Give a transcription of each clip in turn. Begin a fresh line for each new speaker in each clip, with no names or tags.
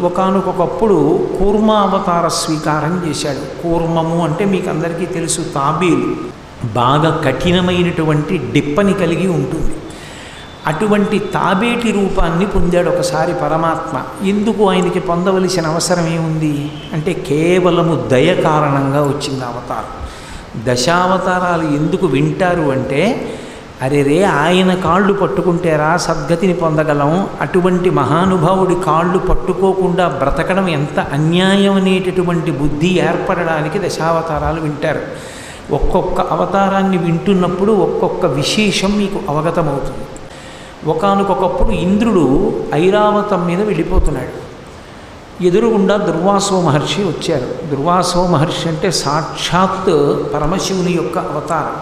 ఒకానొకప్పుడు కూర్మ అవతార స్వీకారం చేశాడు. కూర్మము అంటే మీకు అందరికీ తెలుసు, తాబేలు బాగా కఠినమైనటువంటి డిప్పని కలిగి ఉంటుంది. అటువంటి తాబేటి రూపాన్ని పొందాడు ఒకసారి పరమాత్మ. ఎందుకు ఆయనకి పొందవలసిన అవసరం ఏముంది అంటే కేవలము దయ కారణంగా వచ్చింది అవతారం. దశావతారాలు ఎందుకు వింటారు అంటే, అరే రే ఆయన కాళ్ళు పట్టుకుంటేరా సద్గతిని పొందగలం, అటువంటి మహానుభావుడి కాళ్ళు పట్టుకోకుండా బ్రతకడం ఎంత అన్యాయం అనేటటువంటి బుద్ధి ఏర్పడడానికి దశావతారాలు వింటారు. ఒక్కొక్క అవతారాన్ని వింటున్నప్పుడు ఒక్కొక్క విశేషం మీకు అవగతమవుతుంది. ఒకానొకప్పుడు ఇంద్రుడు ఐరావతం మీద వెళ్ళిపోతున్నాడు. ఎదురుగుండా దుర్వాసో మహర్షి వచ్చారు. దుర్వాసో మహర్షి అంటే సాక్షాత్ పరమశివుని యొక్క అవతారం.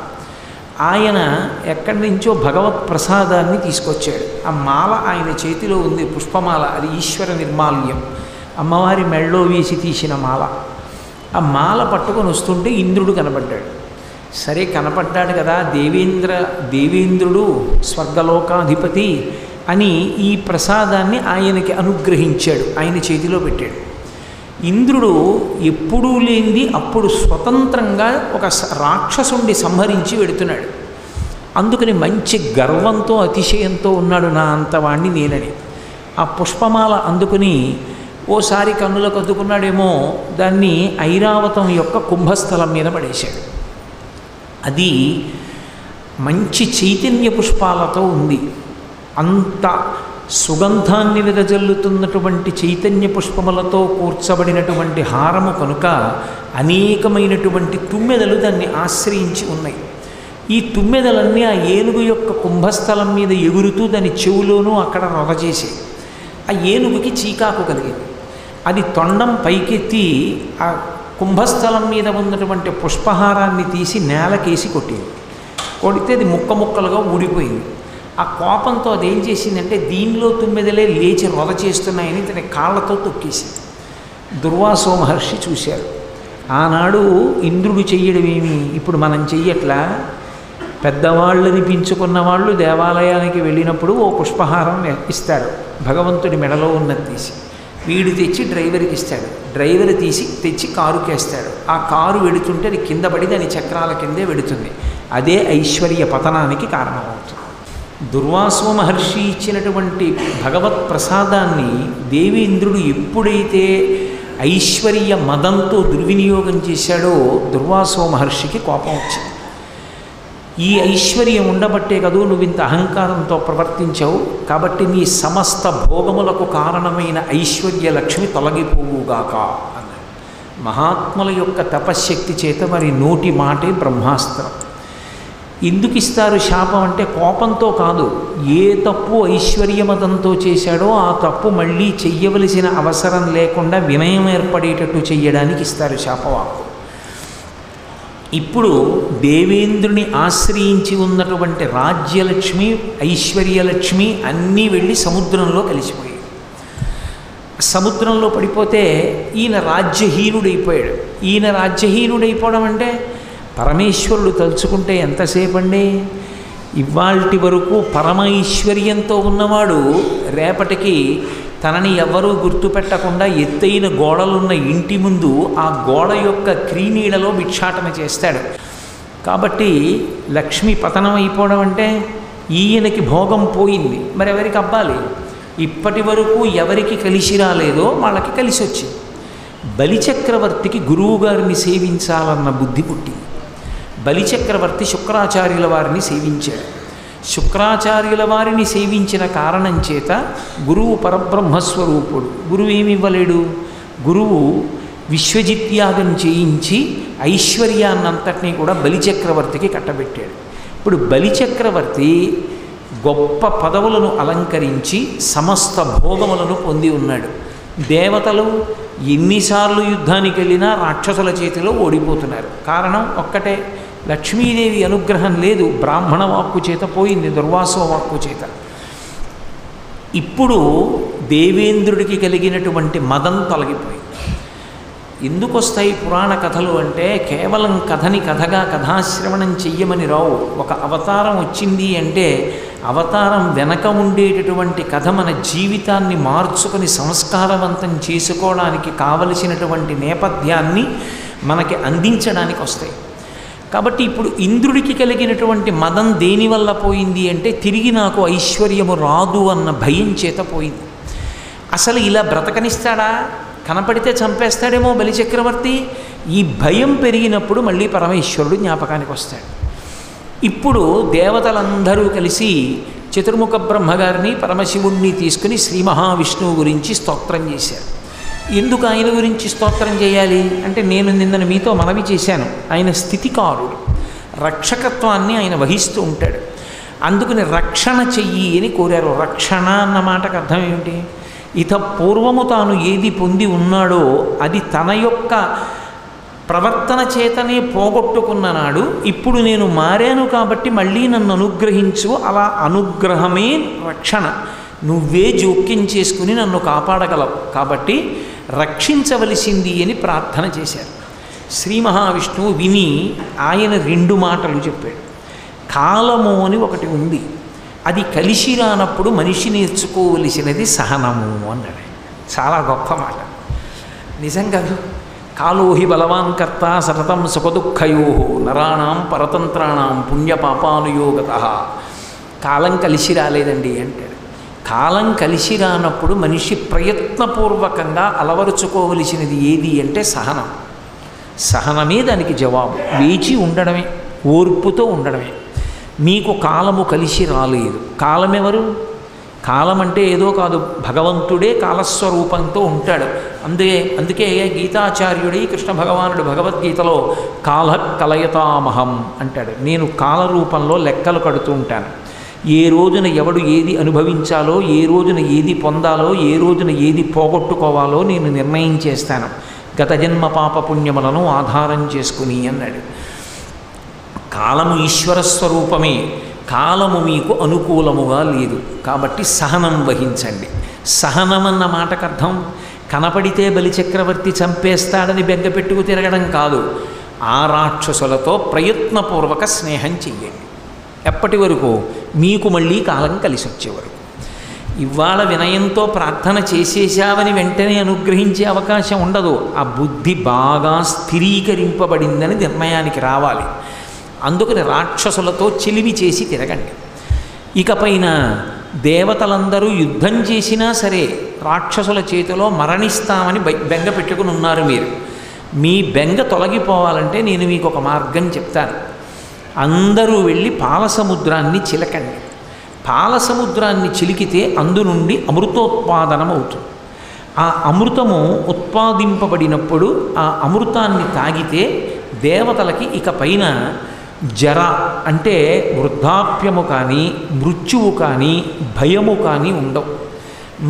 ఆయన ఎక్కడి నుంచో భగవత్ ప్రసాదాన్ని తీసుకొచ్చాడు. ఆ మాల ఆయన చేతిలో ఉంది, పుష్పమాల, అది ఈశ్వర నిర్మాల్యం, అమ్మవారి మెళ్ళో వేసి తీసిన మాల. ఆ మాల పట్టుకొని వస్తుంటే ఇంద్రుడు కనబడ్డాడు. సరే కనపడ్డాడు కదా, దేవేంద్రుడు స్వర్గలోకాధిపతి అని ఈ ప్రసాదాన్ని ఆయనకి అనుగ్రహించాడు, ఆయన చేతిలో పెట్టాడు. ఇంద్రుడు ఎప్పుడూ లేనిది అప్పుడు స్వతంత్రంగా ఒక రాక్షసుండి సంహరించి వెడుతున్నాడు. అందుకని మంచి గర్వంతో అతిశయంతో ఉన్నాడు, నా అంతవాణ్ణి నేనని. ఆ పుష్పమాల అందుకుని ఓసారి కన్నులకు అద్దుకున్నాడేమో, దాన్ని ఐరావతం యొక్క కుంభస్థలం మీద పడేశాడు. అది మంచి చైతన్య పుష్పాలతో ఉంది. అంత సుగంధాన్ని వెదజల్లుతున్నటువంటి చైతన్య పుష్పములతో కూర్చబడినటువంటి హారము కనుక అనేకమైనటువంటి తుమ్మెదలు దాన్ని ఆశ్రయించి ఉన్నాయి. ఈ తుమ్మెదలన్నీ ఆ ఏనుగు యొక్క కుంభస్థలం మీద ఎగురుతూ దాని చెవులోనూ అక్కడ రొగచేసాయి. ఆ ఏనుగుకి చీకాకు కలిగింది. అది తొండం పైకెత్తి ఆ కుంభస్థలం మీద ఉన్నటువంటి పుష్పహారాన్ని తీసి నేలకేసి కొట్టింది. కొడితే అది ముక్క ముక్కలుగా ఊడిపోయింది. ఆ కోపంతో అదేం చేసిందంటే, దీనిలో తుమ్మెదలే లేచి రొద చేస్తున్నాయని తన కాళ్ళతో తొక్కేసింది. దుర్వాసో మహర్షి చూశారు. ఆనాడు ఇంద్రుడు చెయ్యడమేమి ఇప్పుడు మనం చెయ్యట్లా? పెద్దవాళ్ళని పెంచుకున్న వాళ్ళు దేవాలయానికి వెళ్ళినప్పుడు ఓ పుష్పహారం ఇస్తాడు, భగవంతుడి మెడలో ఉన్నది తీసి. వీడు తెచ్చి డ్రైవర్కి ఇస్తాడు, డ్రైవర్ తెచ్చి కారుకేస్తాడు. ఆ కారు వెడుతుంటే అది కింద పడి దాని చక్రాల కిందే వెడుతుంది. అదే ఐశ్వర్య పతనానికి కారణమవుతుంది. దుర్వాసో మహర్షి ఇచ్చినటువంటి భగవత్ ప్రసాదాన్ని దేవేంద్రుడు ఎప్పుడైతే ఐశ్వర్య మదంతో దుర్వినియోగం చేశాడో దుర్వాసో మహర్షికి కోపం వచ్చింది. ఈ ఐశ్వర్యం ఉండబట్టే కదూ నువ్వు ఇంత అహంకారంతో ప్రవర్తించావు, కాబట్టి నీ సమస్త భోగములకు కారణమైన ఐశ్వర్య లక్ష్మి తొలగిపోవుగాక అన్నాడు. మహాత్ముల యొక్క తపశ్శక్తి చేత మరి నోటి మాటే బ్రహ్మాస్త్రం. ఎందుకు ఇస్తారు శాపం అంటే కోపంతో కాదు, ఏ తప్పు ఐశ్వర్యమదంతో చేశాడో ఆ తప్పు మళ్ళీ చెయ్యవలసిన అవసరం లేకుండా వినయం ఏర్పడేటట్టు చెయ్యడానికి ఇస్తారు శాపవాక్కు. ఇప్పుడు దేవేంద్రుని ఆశ్రయించి ఉన్నటువంటి రాజ్యలక్ష్మి ఐశ్వర్యలక్ష్మి అన్నీ వెళ్ళి సముద్రంలో కలిసిపోయాయి. సముద్రంలో పడిపోతే ఈయన రాజ్యహీనుడైపోయాడు. ఈయన రాజ్యహీనుడైపోవడం అంటే పరమేశ్వరుడు తలుచుకుంటే ఎంతసేపు అండి? ఇవాల్టి వరకు పరమైశ్వర్యంతో ఉన్నవాడు రేపటికి తనని ఎవరూ గుర్తుపెట్టకుండా ఎత్తైన గోడలున్న ఇంటి ముందు ఆ గోడ యొక్క క్రీనీడలో భిక్షాటన చేస్తాడు. కాబట్టి లక్ష్మి పతనం అయిపోవడం అంటే ఈయనకి భోగం పోయింది, మరి ఎవరికి అవ్వాలి? ఇప్పటి వరకు ఎవరికి కలిసి రాలేదో వాళ్ళకి కలిసి వచ్చింది. బలిచక్రవర్తికి గురువుగారిని సేవించాలన్న బుద్ధి పుట్టింది. బలిచక్రవర్తి శుక్రాచార్యుల వారిని సేవించాడు. శుక్రాచార్యుల వారిని సేవించిన కారణం చేత గురువు పరబ్రహ్మస్వరూపుడు. గురువు ఏమి ఇవ్వలేడు? గురువు విశ్వజిత్యాగం చేయించి ఐశ్వర్యాన్నంతటినీ కూడా బలిచక్రవర్తికి కట్టబెట్టాడు. ఇప్పుడు బలిచక్రవర్తి గొప్ప పదవులను అలంకరించి సమస్త భోగములను పొంది ఉన్నాడు. దేవతలు ఎన్నిసార్లు యుద్ధానికి వెళ్ళినా రాక్షసుల చేతిలో ఓడిపోతున్నారు. కారణం ఒక్కటే, లక్ష్మీదేవి అనుగ్రహం లేదు. బ్రాహ్మణ వాక్కు చేత పోయింది, దుర్వాసో వాక్కు చేత. ఇప్పుడు దేవేంద్రుడికి కలిగినటువంటి మదం తొలగిపోయింది. ఎందుకు వస్తాయి పురాణ కథలు అంటే, కేవలం కథని కథగా కథాశ్రవణం చెయ్యమని రావు. ఒక అవతారం వచ్చింది అంటే అవతారం వెనక ఉండేటటువంటి కథ మన జీవితాన్ని మార్చుకొని సంస్కారవంతం చేసుకోవడానికి కావలసినటువంటి నేపథ్యాన్ని మనకి అందించడానికి వస్తాయి. కాబట్టి ఇప్పుడు ఇంద్రుడికి కలిగినటువంటి మదం దేనివల్ల పోయింది అంటే తిరిగి నాకు ఐశ్వర్యము రాదు అన్న భయం చేత పోయింది. అసలు ఇలా బ్రతకనిస్తాడా, కనపడితే చంపేస్తాడేమో బలిచక్రవర్తి, ఈ భయం పెరిగినప్పుడు మళ్ళీ పరమేశ్వరుడు జ్ఞాపకానికి వస్తాడు. ఇప్పుడు దేవతలందరూ కలిసి చతుర్ముఖ బ్రహ్మగారిని పరమశివుణ్ణి తీసుకుని శ్రీ మహావిష్ణువు గురించి స్తోత్రం చేశారు. ఎందుకు ఆయన గురించి స్తోత్రం చేయాలి అంటే, నేను నిన్న మీతో మనవి చేశాను, ఆయన స్థితికారుడు, రక్షకత్వాన్ని ఆయన వహిస్తూ ఉంటాడు. అందుకని రక్షణ చెయ్యి అని కోరారు. రక్షణ అన్న మాటకు అర్థం ఏమిటి? ఇత పూర్వము తాను ఏది పొంది ఉన్నాడో అది తన యొక్క ప్రవర్తన చేతనే పోగొట్టుకున్న నాడు ఇప్పుడు నేను మారాను కాబట్టి మళ్ళీ నన్ను అనుగ్రహించు, అలా అనుగ్రహమే రక్షణ, నువ్వే జోక్యం చేసుకుని నన్ను కాపాడగలవు కాబట్టి రక్షించవలసింది అని ప్రార్థన చేశారు. శ్రీ మహావిష్ణువు విని ఆయన 2 మాటలు చెప్పాడు. కాలము అని ఒకటి ఉంది, అది కలిసి రానప్పుడు మనిషి నేర్చుకోవలసినది సహనము అన్నాడు. చాలా గొప్ప మాట నిజంగా. కాలోహి బలవాన్ కర్త సతతం సుఖదుఃఖయో నరాణం పరతంత్రాణం పుణ్యపాపానుయోగత. కాలం కలిసి రాలేదండి అంటాడు. కాలం కలిసి రానప్పుడు మనిషి ప్రయత్నపూర్వకంగా అలవరుచుకోవలసినది ఏది అంటే సహనం. సహనమే దానికి జవాబు. వేచి ఉండడమే, ఓర్పుతో ఉండడమే. మీకు కాలము కలిసి రాలేదు. కాలం ఎవరు? కాలం అంటే ఏదో కాదు, భగవంతుడే కాలస్వరూపంతో ఉంటాడు. అందుకే గీతాచార్యుడి కృష్ణ భగవానుడు భగవద్గీతలో కాల కలయతామహం అంటాడు. నేను కాల రూపంలో లెక్కలు కడుతూ ఉంటాను. ఏ రోజున ఎవడు ఏది అనుభవించాలో, ఏ రోజున ఏది పొందాలో, ఏ రోజున ఏది పోగొట్టుకోవాలో నేను నిర్ణయం చేస్తాను, గత జన్మ పాప పుణ్యములను ఆధారం చేసుకుని అన్నాడు. కాలము ఈశ్వర స్వరూపమే, కాలము మీకు అనుకూలముగా లేదు కాబట్టి సహనం వహించండి. సహనం అన్న మాటకు అర్థం కనపడితే బలిచక్రవర్తి చంపేస్తాడని బెంగపెట్టుకు తిరగడం కాదు. ఆ రాక్షసులతో ప్రయత్నపూర్వక స్నేహం చెయ్యండి. ఎప్పటి వరకు? మీకు మళ్ళీ కాలం కలిసి వచ్చే వరకు. ఇవాళ వినయంతో ప్రార్థన చేసేసావని వెంటనే అనుగ్రహించే అవకాశం ఉండదు. ఆ బుద్ధి బాగా స్థిరీకరింపబడిందని నిర్ణయానికి రావాలి. అందుకని రాక్షసులతో చిలిమి చేసి తిరగండి. ఇకపైన దేవతలందరూ యుద్ధం చేసినా సరే రాక్షసుల చేతిలో మరణిస్తామని బెంగ పెట్టుకుని ఉన్నారు మీరు. మీ బెంగ తొలగిపోవాలంటే నేను మీకు ఒక మార్గం చెప్తాను. అందరూ వెళ్ళి పాలసముద్రాన్ని చిలకండి. పాలసముద్రాన్ని చిలికితే అందు నుండి అమృతోత్పాదనం అవుతుంది. ఆ అమృతము ఉత్పాదింపబడినప్పుడు ఆ అమృతాన్ని తాగితే దేవతలకి ఇక పైన జర అంటే వృద్ధాప్యము కానీ, మృత్యువు కానీ, భయము కానీ ఉండవు.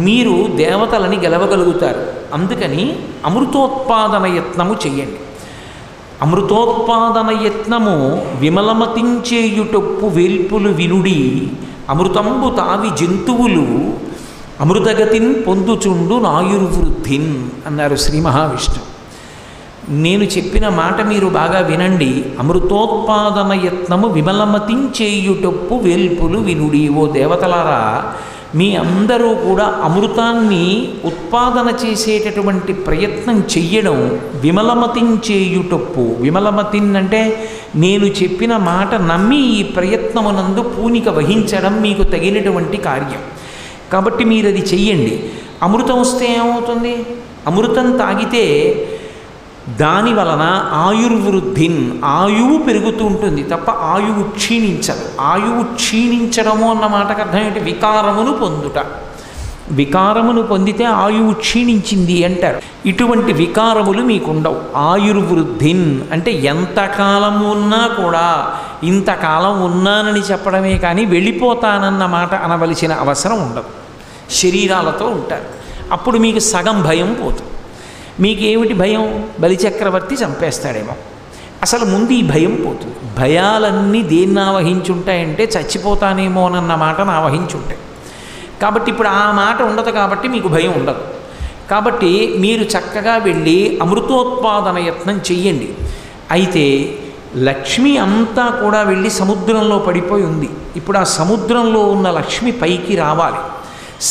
మీరు దేవతలని గెలవగలుగుతారు. అందుకని అమృతోత్పాదన యత్నము చెయ్యండి. అమృతోత్పాదన యత్నము విమలమతించేయుటొప్పు వేల్పులు వినుడి, అమృతంబు తావి జంతువులు అమృతగతిన్ పొందుచుండు నాయుర్వృద్ధిన్ అన్నారు శ్రీ మహావిష్ణువు. నేను చెప్పిన మాట మీరు బాగా వినండి. అమృతోత్పాదన యత్నము విమలమతించేయుటొప్పు వేల్పులు వినుడి. ఓ దేవతలారా, మీ అందరూ కూడా అమృతాన్ని ఉత్పాదన చేసేటటువంటి ప్రయత్నం చెయ్యడం విమలమతించేయుటొప్పు. విమలమతిన్ అంటే నేను చెప్పిన మాట నమ్మి ఈ ప్రయత్నమునందు పూనిక వహించడం మీకు తగినటువంటి కార్యం. కాబట్టి మీరు అది చెయ్యండి. అమృతం వస్తే ఏమవుతుంది? అమృతం తాగితే దాని వలన ఆయుర్వృద్ధిన్, ఆయువు పెరుగుతూ ఉంటుంది తప్ప ఆయువు క్షీణించదు. ఆయువు క్షీణించడము అన్న మాటకు అర్థం ఏంటి? వికారమును పొందుట. వికారమును పొందితే ఆయువు క్షీణించింది అంటారు. ఇటువంటి వికారములు మీకుండవు. ఆయుర్వృద్ధిన్ అంటే ఎంతకాలం ఉన్నా కూడా ఇంతకాలం ఉన్నానని చెప్పడమే కానీ వెళ్ళిపోతానన్న మాట అనవలసిన అవసరం ఉండదు. శరీరాలతో ఉంటారు. అప్పుడు మీకు సగం భయం పోతుంది. మీకేమిటి భయం? బలిచక్రవర్తి చంపేస్తాడేమో. అసలు ముందు ఈ భయం పోతుంది. భయాలన్నీ దేన్ని ఆవహించుంటాయంటే చచ్చిపోతానేమోనన్న మాటను ఆవహించుంటాయి. కాబట్టి ఇప్పుడు ఆ మాట ఉండదు కాబట్టి మీకు భయం ఉండదు. కాబట్టి మీరు చక్కగా వెళ్ళి అమృతోత్పాదన యత్నం చెయ్యండి. అయితే లక్ష్మి అంతా కూడా వెళ్ళి సముద్రంలో పడిపోయి ఉంది. ఇప్పుడు ఆ సముద్రంలో ఉన్న లక్ష్మి పైకి రావాలి.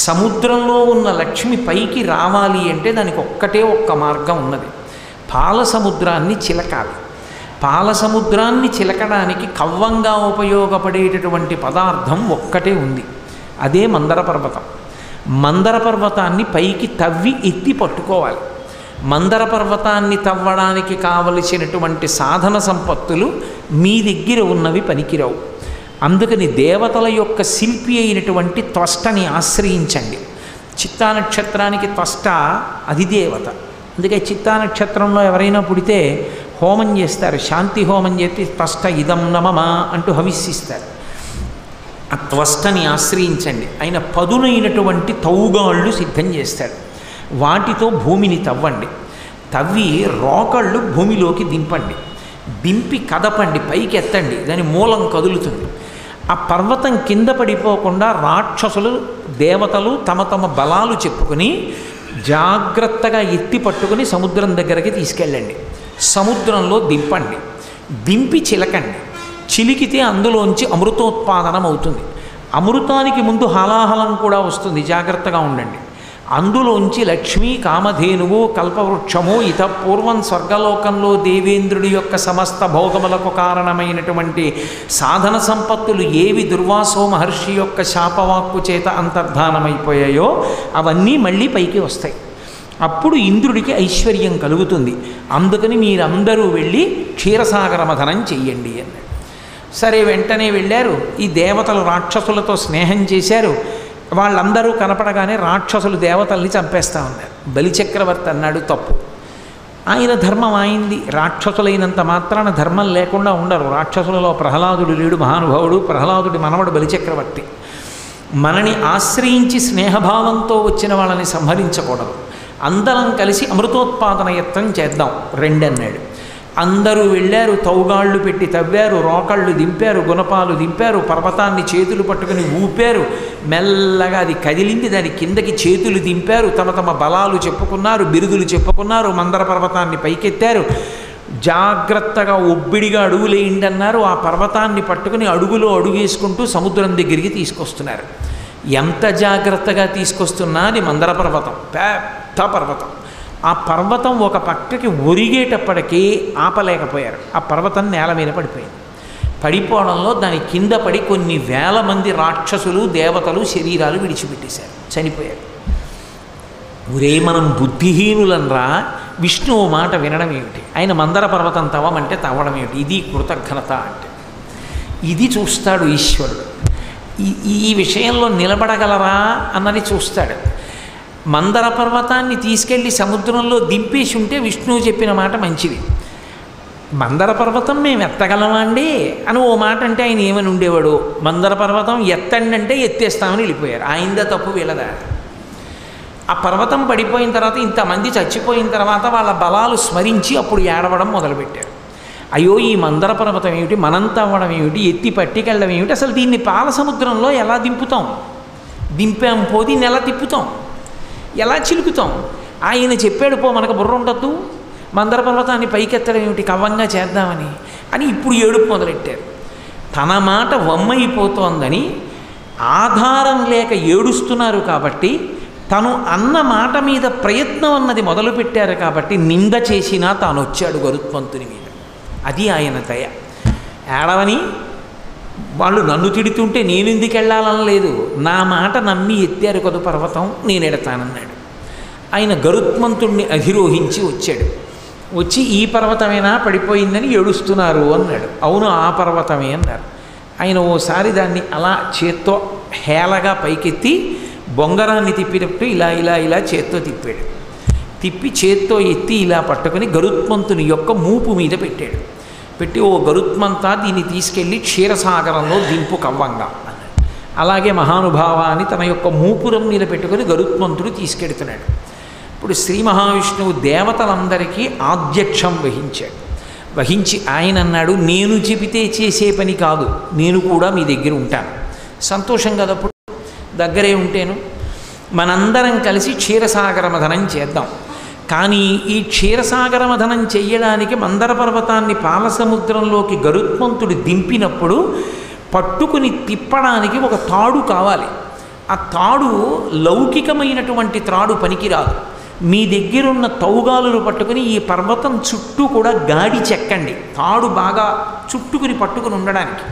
సముద్రంలో ఉన్న లక్ష్మి పైకి రావాలి అంటే దానికి ఒక్క మార్గం ఉన్నది. పాల సముద్రాన్ని చిలకాలి. పాల సముద్రాన్ని చిలకడానికి కవ్వంగా ఉపయోగపడేటటువంటి పదార్థం ఒక్కటే ఉంది, అదే మందర పర్వతం. మందర పర్వతాన్ని పైకి తవ్వి ఎత్తి పట్టుకోవాలి. మందర పర్వతాన్ని తవ్వడానికి కావలసినటువంటి సాధన సంపత్తులు మీ దగ్గర ఉన్నవి పనికిరావు. అందుకని దేవతల యొక్క శిల్పి అయినటువంటి త్వష్టని ఆశ్రయించండి. చిత్తా నక్షత్రానికి త్వష్ట అధిదేవత. అందుకే చిత్తా నక్షత్రంలో ఎవరైనా పుడితే హోమం చేస్తారు, శాంతి హోమం చేసి త్వష్ట ఇదం నమమా అంటూ హవిస్సిస్తారు. ఆ త్వష్టని ఆశ్రయించండి. ఆయన పదునైనటువంటి తౌగాళ్ళు సిద్ధం చేస్తాడు. వాటితో భూమిని తవ్వండి. తవ్వి రోకళ్ళు భూమిలోకి దింపండి. దింపి కదపండి, పైకి ఎత్తండి, దాని మూలం కదులుతుంది. ఆ పర్వతం కింద పడిపోకుండా రాక్షసులు దేవతలు తమ తమ బలాలు చెప్పుకొని జాగ్రత్తగా ఎత్తి పట్టుకుని సముద్రం దగ్గరికి తీసుకెళ్ళండి. సముద్రంలో దింపండి. దింపి చిలకండి. చిలికితే అందులోంచి అమృతోత్పాదనం అవుతుంది. అమృతానికి ముందు హాలాహలం కూడా వస్తుంది, జాగ్రత్తగా ఉండండి. అందులోంచి లక్ష్మీ, కామధేనువు, కల్పవృక్షము, పూర్వం స్వర్గలోకంలో దేవేంద్రుడి యొక్క సమస్త భోగములకు కారణమైనటువంటి సాధన సంపత్తులు ఏవి దుర్వాసో మహర్షి యొక్క శాపవాక్కు చేత అంతర్ధానమైపోయాయో అవన్నీ మళ్ళీ పైకి వస్తాయి. అప్పుడు ఇంద్రుడికి ఐశ్వర్యం కలుగుతుంది. అందుకని మీరందరూ వెళ్ళి క్షీరసాగర మథనం చెయ్యండి అన్నాడు. సరే, వెంటనే వెళ్ళారు. ఈ దేవతలు రాక్షసులతో స్నేహం చేశారు. వాళ్ళందరూ కనపడగానే రాక్షసులు దేవతల్ని చంపేస్తూ ఉన్నారు. బలిచక్రవర్తి అన్నాడు తప్పు. ఆయన ధర్మం అయింది. రాక్షసులైనంత మాత్రాన ధర్మం లేకుండా ఉండరు. రాక్షసులలో ప్రహ్లాదుడు లేడు, మహానుభావుడు. ప్రహ్లాదుడి మనవడు బలిచక్రవర్తి. మనని ఆశ్రయించి స్నేహభావంతో వచ్చిన వాళ్ళని సంహరించకూడదు. అందరం కలిసి అమృతోత్పాదన యత్నం చేద్దాం రెండన్నాడు. అందరూ వెళ్ళారు. తౌగాళ్ళు పెట్టి తవ్వారు, రోకళ్ళు దింపారు, గుణపాలు దింపారు, పర్వతాన్ని చేతులు పట్టుకుని ఊపారు. మెల్లగా అది కదిలింది. దాని కిందకి చేతులు దింపారు. తమ తమ బలాలు చెప్పుకున్నారు, బిరుదులు చెప్పుకున్నారు. మందర పర్వతాన్ని పైకెత్తారు. జాగ్రత్తగా ఒబ్బిడిగా అడుగులేయండి అన్నారు. ఆ పర్వతాన్ని పట్టుకుని అడుగులో అడుగేసుకుంటూ సముద్రం దగ్గరికి తీసుకొస్తున్నారు. ఎంత జాగ్రత్తగా తీసుకొస్తున్నా అది మందర పర్వతం, పెద్ద పర్వతం. ఆ పర్వతం ఒక పక్కకి ఒరిగేటప్పటికీ ఆపలేకపోయారు. ఆ పర్వతం నేల మీద పడిపోయింది. పడిపోవడంలో దాని కింద పడి కొన్ని వేల మంది రాక్షసులు దేవతలు శరీరాలు విడిచిపెట్టేశారు, చనిపోయారు. ఒరే, మనం బుద్ధిహీనులనరా, విష్ణువు మాట వినడం ఏమిటి, ఆయన మందర పర్వతం తవ్వమంటే తవ్వడం ఏమిటి, ఇది కృతజ్ఞత అంటే. ఇది చూస్తాడు ఈశ్వరుడు. ఈ విషయంలో నిలబడగలరా అన్నది చూస్తాడు. మందర పర్వతాన్ని తీసుకెళ్ళి సముద్రంలో దింపేసి ఉంటే విష్ణువు చెప్పిన మాట మంచిది. మందర పర్వతం మేము ఎత్తగలమా అండి అని ఓ మాట అంటే ఆయన ఏమని ఉండేవాడు, మందర పర్వతం ఎత్తండి అంటే ఎత్తేస్తామని వెళ్ళిపోయారు. ఆయనదా తప్పు వీళ్ళదా? ఆ పర్వతం పడిపోయిన తర్వాత, ఇంతమంది చచ్చిపోయిన తర్వాత వాళ్ళ బలాలు స్మరించి అప్పుడు ఏడవడం మొదలుపెట్టారు. అయ్యో, ఈ మందర పర్వతం ఏమిటి, మనం తవ్వడం ఏమిటి, ఎత్తి పట్టికెళ్ళడం ఏమిటి, అసలు దీన్ని పాల సముద్రంలో ఎలా దింపుతాం, దింపాం పోది నెల తిప్పుతాం, ఎలా చిలుకుతాం? ఆయన చెప్పాడు, పో మనకు బుర్ర ఉండద్దు, మందర పర్వతాన్ని పైకెత్తడం ఏమిటి, కవ్వంగా చేద్దామని అని ఇప్పుడు ఏడుపు మొదలెట్టారు. తన మాట వమ్మైపోతోందని ఆధారం లేక ఏడుస్తున్నారు కాబట్టి, తను అన్న మాట మీద ప్రయత్నం అన్నది మొదలుపెట్టారు కాబట్టి నింద చేసినా తాను వచ్చాడు గరుత్మంతుని మీద. అది ఆయన దయ. ఏడవని వాళ్ళు నన్ను తిడుతుంటే నేను ఎందుకు వెళ్ళాలని లేదు, నా మాట నమ్మి ఎత్తారు కదా పర్వతం, నేను ఎడతానన్నాడు. ఆయన గరుత్మంతుణ్ణి అధిరోహించి వచ్చాడు. వచ్చి ఈ పర్వతమేనా పడిపోయిందని ఏడుస్తున్నారు అన్నాడు. అవును, ఆ పర్వతమే అన్నారు. ఆయన ఓసారి దాన్ని అలా చేత్తో హేళగా పైకెత్తి బొంగరాన్ని తిప్పినట్టు ఇలా ఇలా ఇలా చేత్తో తిప్పాడు. తిప్పి చేత్తో ఎత్తి ఇలా పట్టుకొని గరుత్మంతుని యొక్క మూపు మీద పెట్టాడు. పెట్టి, ఓ గరుత్మంతా, దీన్ని తీసుకెళ్ళి క్షీరసాగరంలో దింపు కవ్వంగా అన్నాడు. అలాగే మహానుభావ అని తన యొక్క మూపురం మీద పెట్టుకొని గరుత్మంతుడు తీసుకెడుతున్నాడు. ఇప్పుడు శ్రీ మహావిష్ణువు దేవతలందరికీ ఆధ్యక్షం వహించి ఆయన అన్నాడు, నేను చెబితే చేసే పని కాదు, నేను కూడా మీ దగ్గర ఉంటాను. సంతోషం కదప్పుడు, దగ్గరే ఉంటేను. మనందరం కలిసి క్షీరసాగర మథనం చేద్దాం. కానీ ఈ క్షీరసాగర మథనం చెయ్యడానికి మందర పర్వతాన్ని పాలసముద్రంలోకి గరుత్మంతుడు దింపినప్పుడు పట్టుకుని తిప్పడానికి ఒక తాడు కావాలి. ఆ తాడు లౌకికమైనటువంటి త్రాడు పనికిరాదు. మీ దగ్గరున్న తౌగాలులు పట్టుకుని ఈ పర్వతం చుట్టూ కూడా గాడి చెక్కండి, తాడు బాగా చుట్టుకుని పట్టుకుని ఉండడానికి.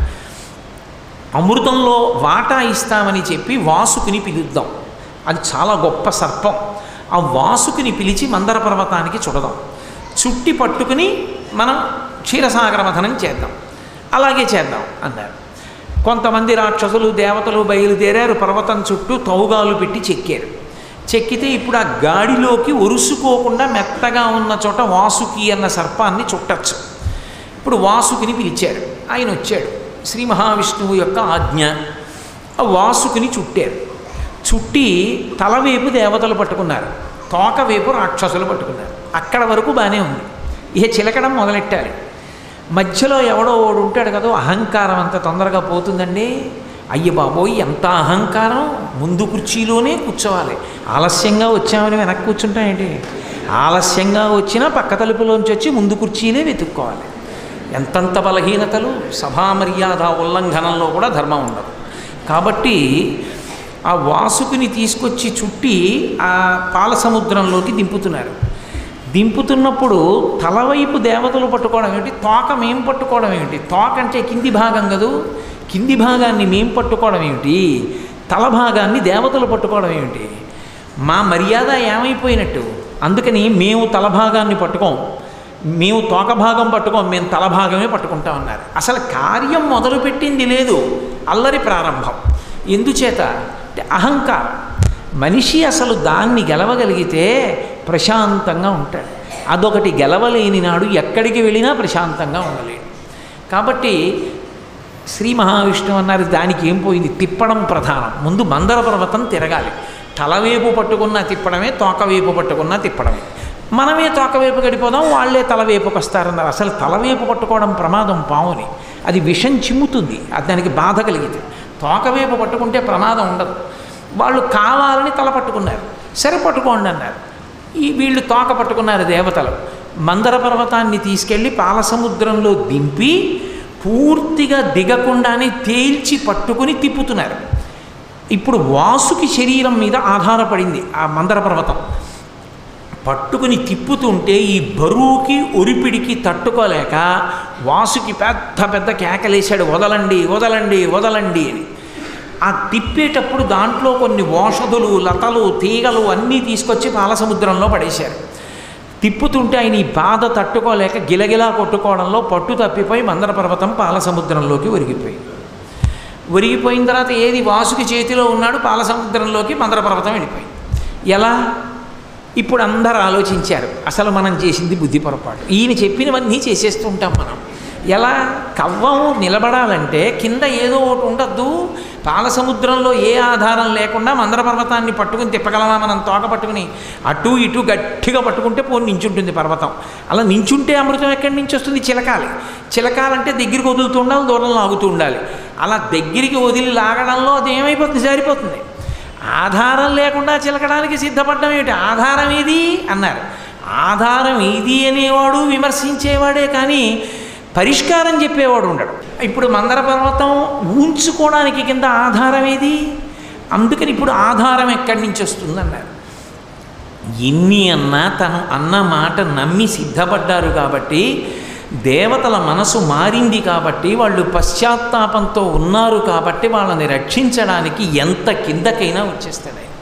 అమృతంలో వాటా ఇస్తామని చెప్పి వాసుకుని పిలుద్దాం, అది చాలా గొప్ప సర్పం. ఆ వాసుకుని పిలిచి మందర పర్వతానికి చుడదాం, చుట్టి పట్టుకుని మనం క్షీరసాగర మథనం చేద్దాం. అలాగే చేద్దాం అన్నారు. కొంతమంది రాక్షసులు దేవతలు బయలుదేరారు, పర్వతం చుట్టూ తౌగాలు పెట్టి చెక్కారు. చెక్కితే ఇప్పుడు ఆ గాడిలోకి ఒరుసుకోకుండా మెత్తగా ఉన్న చోట వాసుకి అన్న సర్పాన్ని చుట్టచ్చు. ఇప్పుడు వాసుకిని పిలిచారు, ఆయన వచ్చాడు. శ్రీ మహావిష్ణువు యొక్క ఆజ్ఞ. ఆ వాసుకిని చుట్టారు. చుట్టి తలవైపు దేవతలు పట్టుకున్నారు, తోకవైపు రాక్షసులు పట్టుకున్నారు. అక్కడ వరకు బాగానే ఉంది. ఇక చిలకడం మొదలెట్టాలి. మధ్యలో ఎవడో ఓడు ఉంటాడు కదా, అహంకారం అంత తొందరగా పోతుందండి. అయ్య బాబోయ్ ఎంత అహంకారం, ముందు కుర్చీలోనే కూర్చోవాలి. ఆలస్యంగా వచ్చామని వెనక్కి కూర్చుంటాం ఏంటి? ఆలస్యంగా వచ్చినా పక్క తలుపులోంచి వచ్చి ముందు కుర్చీలే వెతుక్కోవాలి. ఎంతంత బలహీనతలు! సభా మర్యాద ఉల్లంఘనంలో కూడా ధర్మం ఉండదు. కాబట్టి ఆ వాసుకుని తీసుకొచ్చి చుట్టి ఆ పాలసముద్రంలోకి దింపుతున్నారు. దింపుతున్నప్పుడు తలవైపు దేవతలు పట్టుకోవడం ఏమిటి, తోక మేం పట్టుకోవడం ఏమిటి? తోక అంటే కింది భాగం కదూ, కింది భాగాన్ని మేం పట్టుకోవడం ఏమిటి? తల భాగాన్ని దేవతలు పట్టుకోవడం ఏమిటి? మా మర్యాద ఏమైపోయినట్టు? అందుకని మేము తల భాగాన్ని పట్టుకోం, మేము తోక భాగం పట్టుకోం, మేము తల భాగమే పట్టుకుంటామన్నారు. అసలు కార్యం మొదలుపెట్టింది లేదు, అల్లరి ప్రారంభం. ఎందుచేత అంటే అహంకారం. మనిషి అసలు దాన్ని గెలవగలిగితే ప్రశాంతంగా ఉంటాడు. అదొకటి గెలవలేని నాడు ఎక్కడికి వెళ్ళినా ప్రశాంతంగా ఉండలేడు. కాబట్టి శ్రీ మహావిష్ణువు అన్నారు, దానికి ఏం పోయింది, తిప్పడం ప్రధానం. ముందు మందర పర్వతం తిరగాలి. తలవేపు పట్టుకున్నా తిప్పడమే, తోకవేపు పట్టుకున్నా తిప్పడమే. మనమే తోకవేపు గడిపోదాం, వాళ్ళే తలవేపుకి వస్తారన్నారు. అసలు తలవేపు పట్టుకోవడం ప్రమాదం పావుని, అది విషం చిమ్ముతుంది, అది దానికి బాధ కలిగితే. తోకవేపు పట్టుకుంటే ప్రమాదం ఉండదు. వాళ్ళు కావాలని తల పట్టుకున్నారు, సరే పట్టుకోండి అన్నారు. వీళ్ళు తోక పట్టుకున్నారు దేవతలు. మందర పర్వతాన్ని తీసుకెళ్ళి పాలసముద్రంలో దింపి పూర్తిగా దిగకుండానే తేల్చి పట్టుకుని తిప్పుతున్నారు. ఇప్పుడు వాసుకి శరీరం మీద ఆధారపడింది ఆ మందర పర్వతం. పట్టుకుని తిప్పుతుంటే ఈ బరువుకి ఒరిపిడికి తట్టుకోలేక వాసుకి పెద్ద పెద్ద కేకలేశాడు, వదలండి వదలండి వదలండి అని. ఆ తిప్పేటప్పుడు దాంట్లో కొన్ని ఓషధులు, లతలు, తీగలు అన్నీ తీసుకొచ్చి పాలసముద్రంలో పడేశారు. తిప్పుతుంటే ఆయన ఈ బాధ తట్టుకోలేక గిలగిలా కొట్టుకోవడంలో పట్టు తప్పిపోయి మందర పర్వతం పాలసముద్రంలోకి ఒరిగిపోయిన తర్వాత ఏది వాసుకి చేతిలో ఉన్నాడు, పాలసముద్రంలోకి మందర పర్వతం వెళ్ళిపోయింది. ఎలా? ఇప్పుడు అందరూ ఆలోచించారు, అసలు మనం చేసింది బుద్ధి పొరపాటు. ఈయన చెప్పినవన్నీ చేసేస్తూ ఉంటాం మనం. ఎలా? కవ్వం నిలబడాలంటే కింద ఏదో ఒకటి ఉండద్దు. పాలసముద్రంలో ఏ ఆధారం లేకుండా మందర పర్వతాన్ని పట్టుకుని తిప్పగలమా మనం? తోక పట్టుకుని అటు ఇటు గట్టిగా పట్టుకుంటే పోని నించుంటుంది పర్వతం. అలా నించుంటే అమృతం ఎక్కడి నుంచి వస్తుంది? చిలకాలి. చిలకాలంటే దగ్గరికి వదులుతూ ఉండాలి, దూరం లాగుతూ ఉండాలి. అలా దగ్గరికి వదిలి లాగడంలో అది ఏమైపోతుంది? జారిపోతుంది. ఆధారం లేకుండా చిలకడానికి సిద్ధపడ్డం ఏమిటి? ఆధారం ఏది అన్నారు. ఆధారం ఏది అనేవాడు విమర్శించేవాడే కానీ పరిష్కారం చెప్పేవాడు ఉండడు. ఇప్పుడు మందర పర్వతం ఊంచుకోవడానికి కింద ఆధారం ఏది? అందుకని ఇప్పుడు ఆధారం ఎక్కడి నుంచి వస్తుందన్నారు. ఎన్ని అన్నా తను అన్న మాట నమ్మి సిద్ధపడ్డారు కాబట్టి, దేవతల మనసు మారింది కాబట్టి, వాళ్ళు పశ్చాత్తాపంతో ఉన్నారు కాబట్టి వాళ్ళని రక్షించడానికి ఎంత కిందకైనా వచ్చేస్తాడు ఆయన.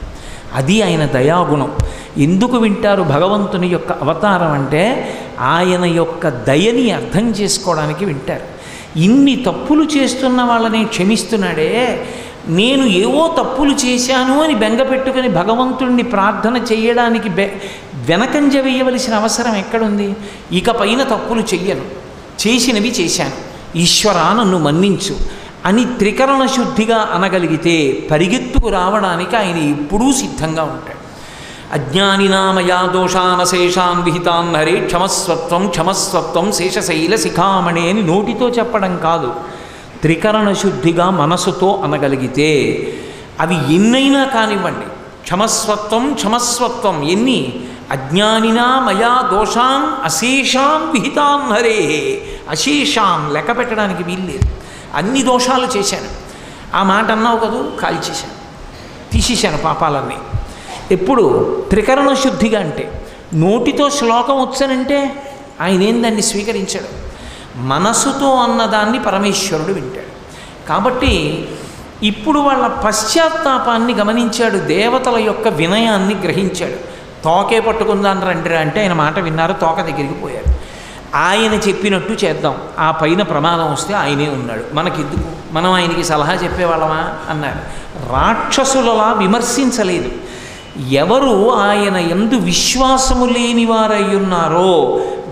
అది ఆయన దయాగుణం. ఎందుకు వింటారు భగవంతుని యొక్క అవతారం అంటే ఆయన యొక్క దయని అర్థం చేసుకోవడానికి వింటారు. ఇన్ని తప్పులు చేస్తున్న వాళ్ళని క్షమిస్తున్నాడే, నేను ఏవో తప్పులు చేశాను అని బెంగ పెట్టుకుని భగవంతుడిని ప్రార్థన చేయడానికి వెనకంజ వేయవలసిన అవసరం ఎక్కడుంది? ఇకపైన తప్పులు చెయ్యను, చేసినవి చేశాను, ఈశ్వరా నన్ను మన్నించు అని త్రికరణ శుద్ధిగా అనగలిగితే పరిగెత్తుకు రావడానికి ఆయన ఎప్పుడూ సిద్ధంగా ఉంటాడు. అజ్ఞానినామయా దోషానశేషాన్ విహితాన్ హరే క్షమస్వత్వం క్షమస్వత్వం శేషశైల శిఖామణి అని నోటితో చెప్పడం కాదు, త్రికరణ శుద్ధిగా మనసుతో అనగలిగితే అవి ఎన్నైనా కానివ్వండి. క్షమస్వత్వం క్షమస్వత్వం ఎన్ని? అజ్ఞానినా మయా దోషాం అశేషాం విహితాం హరే. అశేషాం లెక్క పెట్టడానికి వీల్లేదు. అన్ని దోషాలు చేశాను. ఆ మాట అన్నావు కదూ, కాల్చేశాను, తీసేశాను పాపాలన్నీ. ఎప్పుడు త్రికరణ శుద్ధిగా అంటే నోటితో శ్లోకం వచ్చానంటే ఆయన ఏం దాన్ని స్వీకరించాడు. మనసుతో అన్నదాన్ని పరమేశ్వరుడు వింటాడు. కాబట్టి ఇప్పుడు వాళ్ళ పశ్చాత్తాపాన్ని గమనించాడు, దేవతల యొక్క వినయాన్ని గ్రహించాడు. తోకే పట్టుకుందాని రండిరా అంటే ఆయన మాట విన్నారు, తోక దగ్గరికి పోయారు. ఆయన చెప్పినట్టు చేద్దాం, ఆ పైన ప్రమాదం వస్తే ఆయనే ఉన్నాడు, మనకెందుకు, మనం ఆయనకి సలహా చెప్పేవాళ్ళమా అన్నారు. రాక్షసులలా విమర్శించలేదు. ఎవరు ఆయన యందు విశ్వాసము లేని వారై ఉన్నారో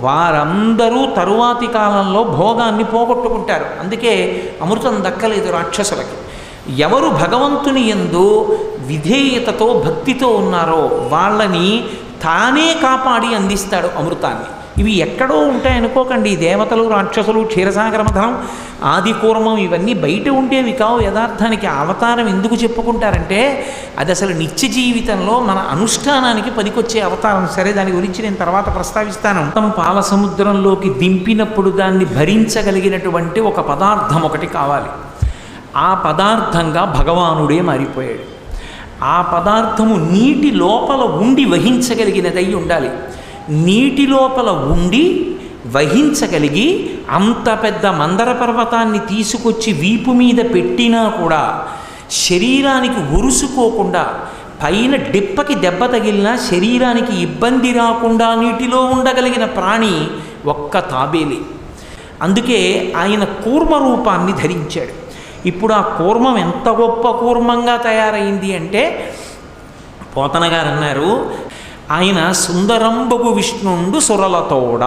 వారందరూ తరువాతి కాలంలో భోగాన్ని పోగొట్టుకుంటారు. అందుకే అమృతం దక్కలేదు రాక్షసులకి. ఎవరు భగవంతుని యందు విధేయతతో భక్తితో ఉన్నారో వాళ్ళని తానే కాపాడి అందిస్తాడు అమృతాన్ని. ఇవి ఎక్కడో ఉంటాయనుకోకండి. దేవతలు, రాక్షసులు, క్షీరసాగరమథనం, ఆది కూర్మం ఇవన్నీ బయట ఉండేవి కావు. యథార్థానికి అవతారం ఎందుకు చెప్పుకుంటారంటే అది అసలు నిత్య జీవితంలో మన అనుష్ఠానానికి పనికొచ్చే అవతారం. సరే, దాని గురించి నేను తర్వాత ప్రస్తావిస్తాను. పాల సముద్రంలోకి దింపినప్పుడు దాన్ని భరించగలిగినటువంటి ఒక పదార్థం ఒకటి కావాలి. ఆ పదార్థంగా భగవానుడే మారిపోయాడు. ఆ పదార్థము నీటి లోపల ఉండి వహించగలిగినదై ఉండాలి. నీటి లోపల ఉండి వహించగలిగి అంత పెద్ద మందర పర్వతాన్ని తీసుకొచ్చి వీపు మీద పెట్టినా కూడా శరీరానికి ఉరుసుకోకుండా, పైన డిప్పకి దెబ్బ తగిలినా శరీరానికి ఇబ్బంది రాకుండా నీటిలో ఉండగలిగిన ప్రాణి ఒక్క తాబేలి. అందుకే ఆయన కూర్మ రూపాన్ని ధరించాడు. ఇప్పుడు ఆ కూర్మం ఎంత గొప్ప కూర్మంగా తయారైంది అంటే పోతన గారు అన్నారు, ఆయన సుందరంబగు విష్ణుండు సురలతోడ.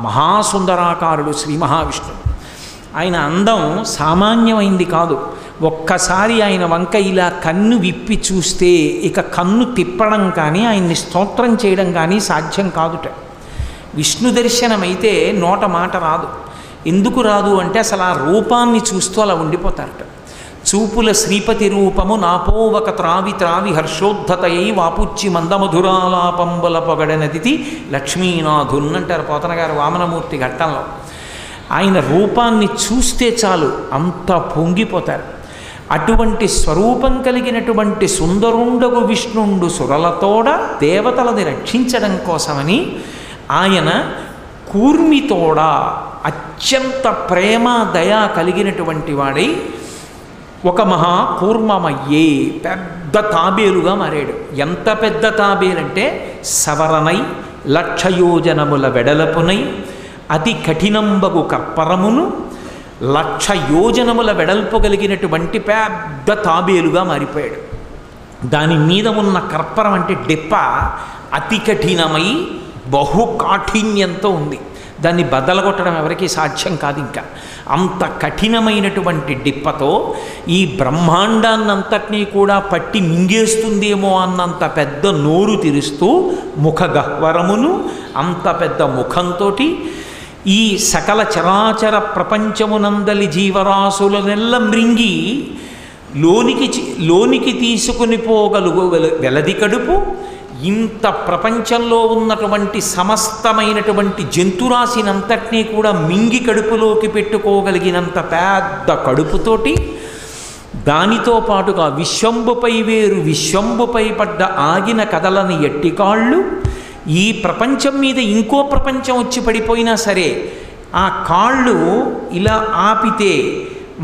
మహాసుందరాకారుడు శ్రీ మహావిష్ణువు. ఆయన అందం సామాన్యమైంది కాదు. ఒక్కసారి ఆయన వంక ఇలా కన్ను విప్పి చూస్తే ఇక కన్ను తిప్పడం కానీ ఆయన్ని స్తోత్రం చేయడం కానీ సాధ్యం కాదుట. విష్ణు దర్శనమైతే నోట మాట రాదు. ఎందుకు రాదు అంటే అసలు ఆ రూపాన్ని చూస్తూ అలా ఉండిపోతారట. చూపుల శ్రీపతి రూపము నాపోవక త్రావి త్రావి హర్షోద్ధతయై వాపుచ్చి మందమధురాలాపంబుల పొగడనదితి లక్ష్మీనాథున్ అంటారు పోతన గారు వామనమూర్తి ఘట్టంలో. ఆయన రూపాన్ని చూస్తే చాలు అంత పొంగిపోతారు. అటువంటి స్వరూపం కలిగినటువంటి సుందరుండగు విష్ణుండు సురలతోడ దేవతలని రక్షించడం కోసమని ఆయన కూర్మితోడ అత్యంత ప్రేమ దయా కలిగినటువంటి వాడై ఒక మహా కూర్మమయ్యే పెద్ద తాబేలుగా మారాడు. ఎంత పెద్ద తాబేలంటే సవరనై లక్షయోజనముల వెడలపునై అతి కఠినంబగు కర్పరమును 1,00,000 యోజనముల వెడల్పు కలిగినటువంటి పెద్ద తాబేలుగా మారిపోయాడు. దాని మీద ఉన్న కర్పరం అంటే డెప్ప అతి కఠినమై బహు కాఠిన్యంతో ఉంది. దాన్ని బద్దలగొట్టడం ఎవరికీ సాధ్యం కాదు. ఇంకా అంత కఠినమైనటువంటి డిప్పతో ఈ బ్రహ్మాండాన్నంతటినీ కూడా పట్టి మింగేస్తుందేమో అన్నంత పెద్ద నోరు తెరుస్తూ ముఖ గహ్వరమును అంత పెద్ద ముఖంతో ఈ సకల చరాచర ప్రపంచమునందలి జీవరాశులనెల్ల మృంగి లోనికి తీసుకుని పోగలుగు వెలది కడుపు, ఇంత ప్రపంచంలో ఉన్నటువంటి సమస్తమైనటువంటి జంతురాశినంతటినీ కూడా మింగి కడుపులోకి పెట్టుకోగలిగినంత పెద్ద కడుపుతోటి, దానితో పాటుగా విశ్వంబుపై వేరు విశ్వంబుపై పడ్డ ఆగిన కదలని ఎట్టికాళ్ళు, ఈ ప్రపంచం మీద ఇంకో ప్రపంచం వచ్చి పడిపోయినా సరే ఆ కాళ్ళు ఇలా ఆపితే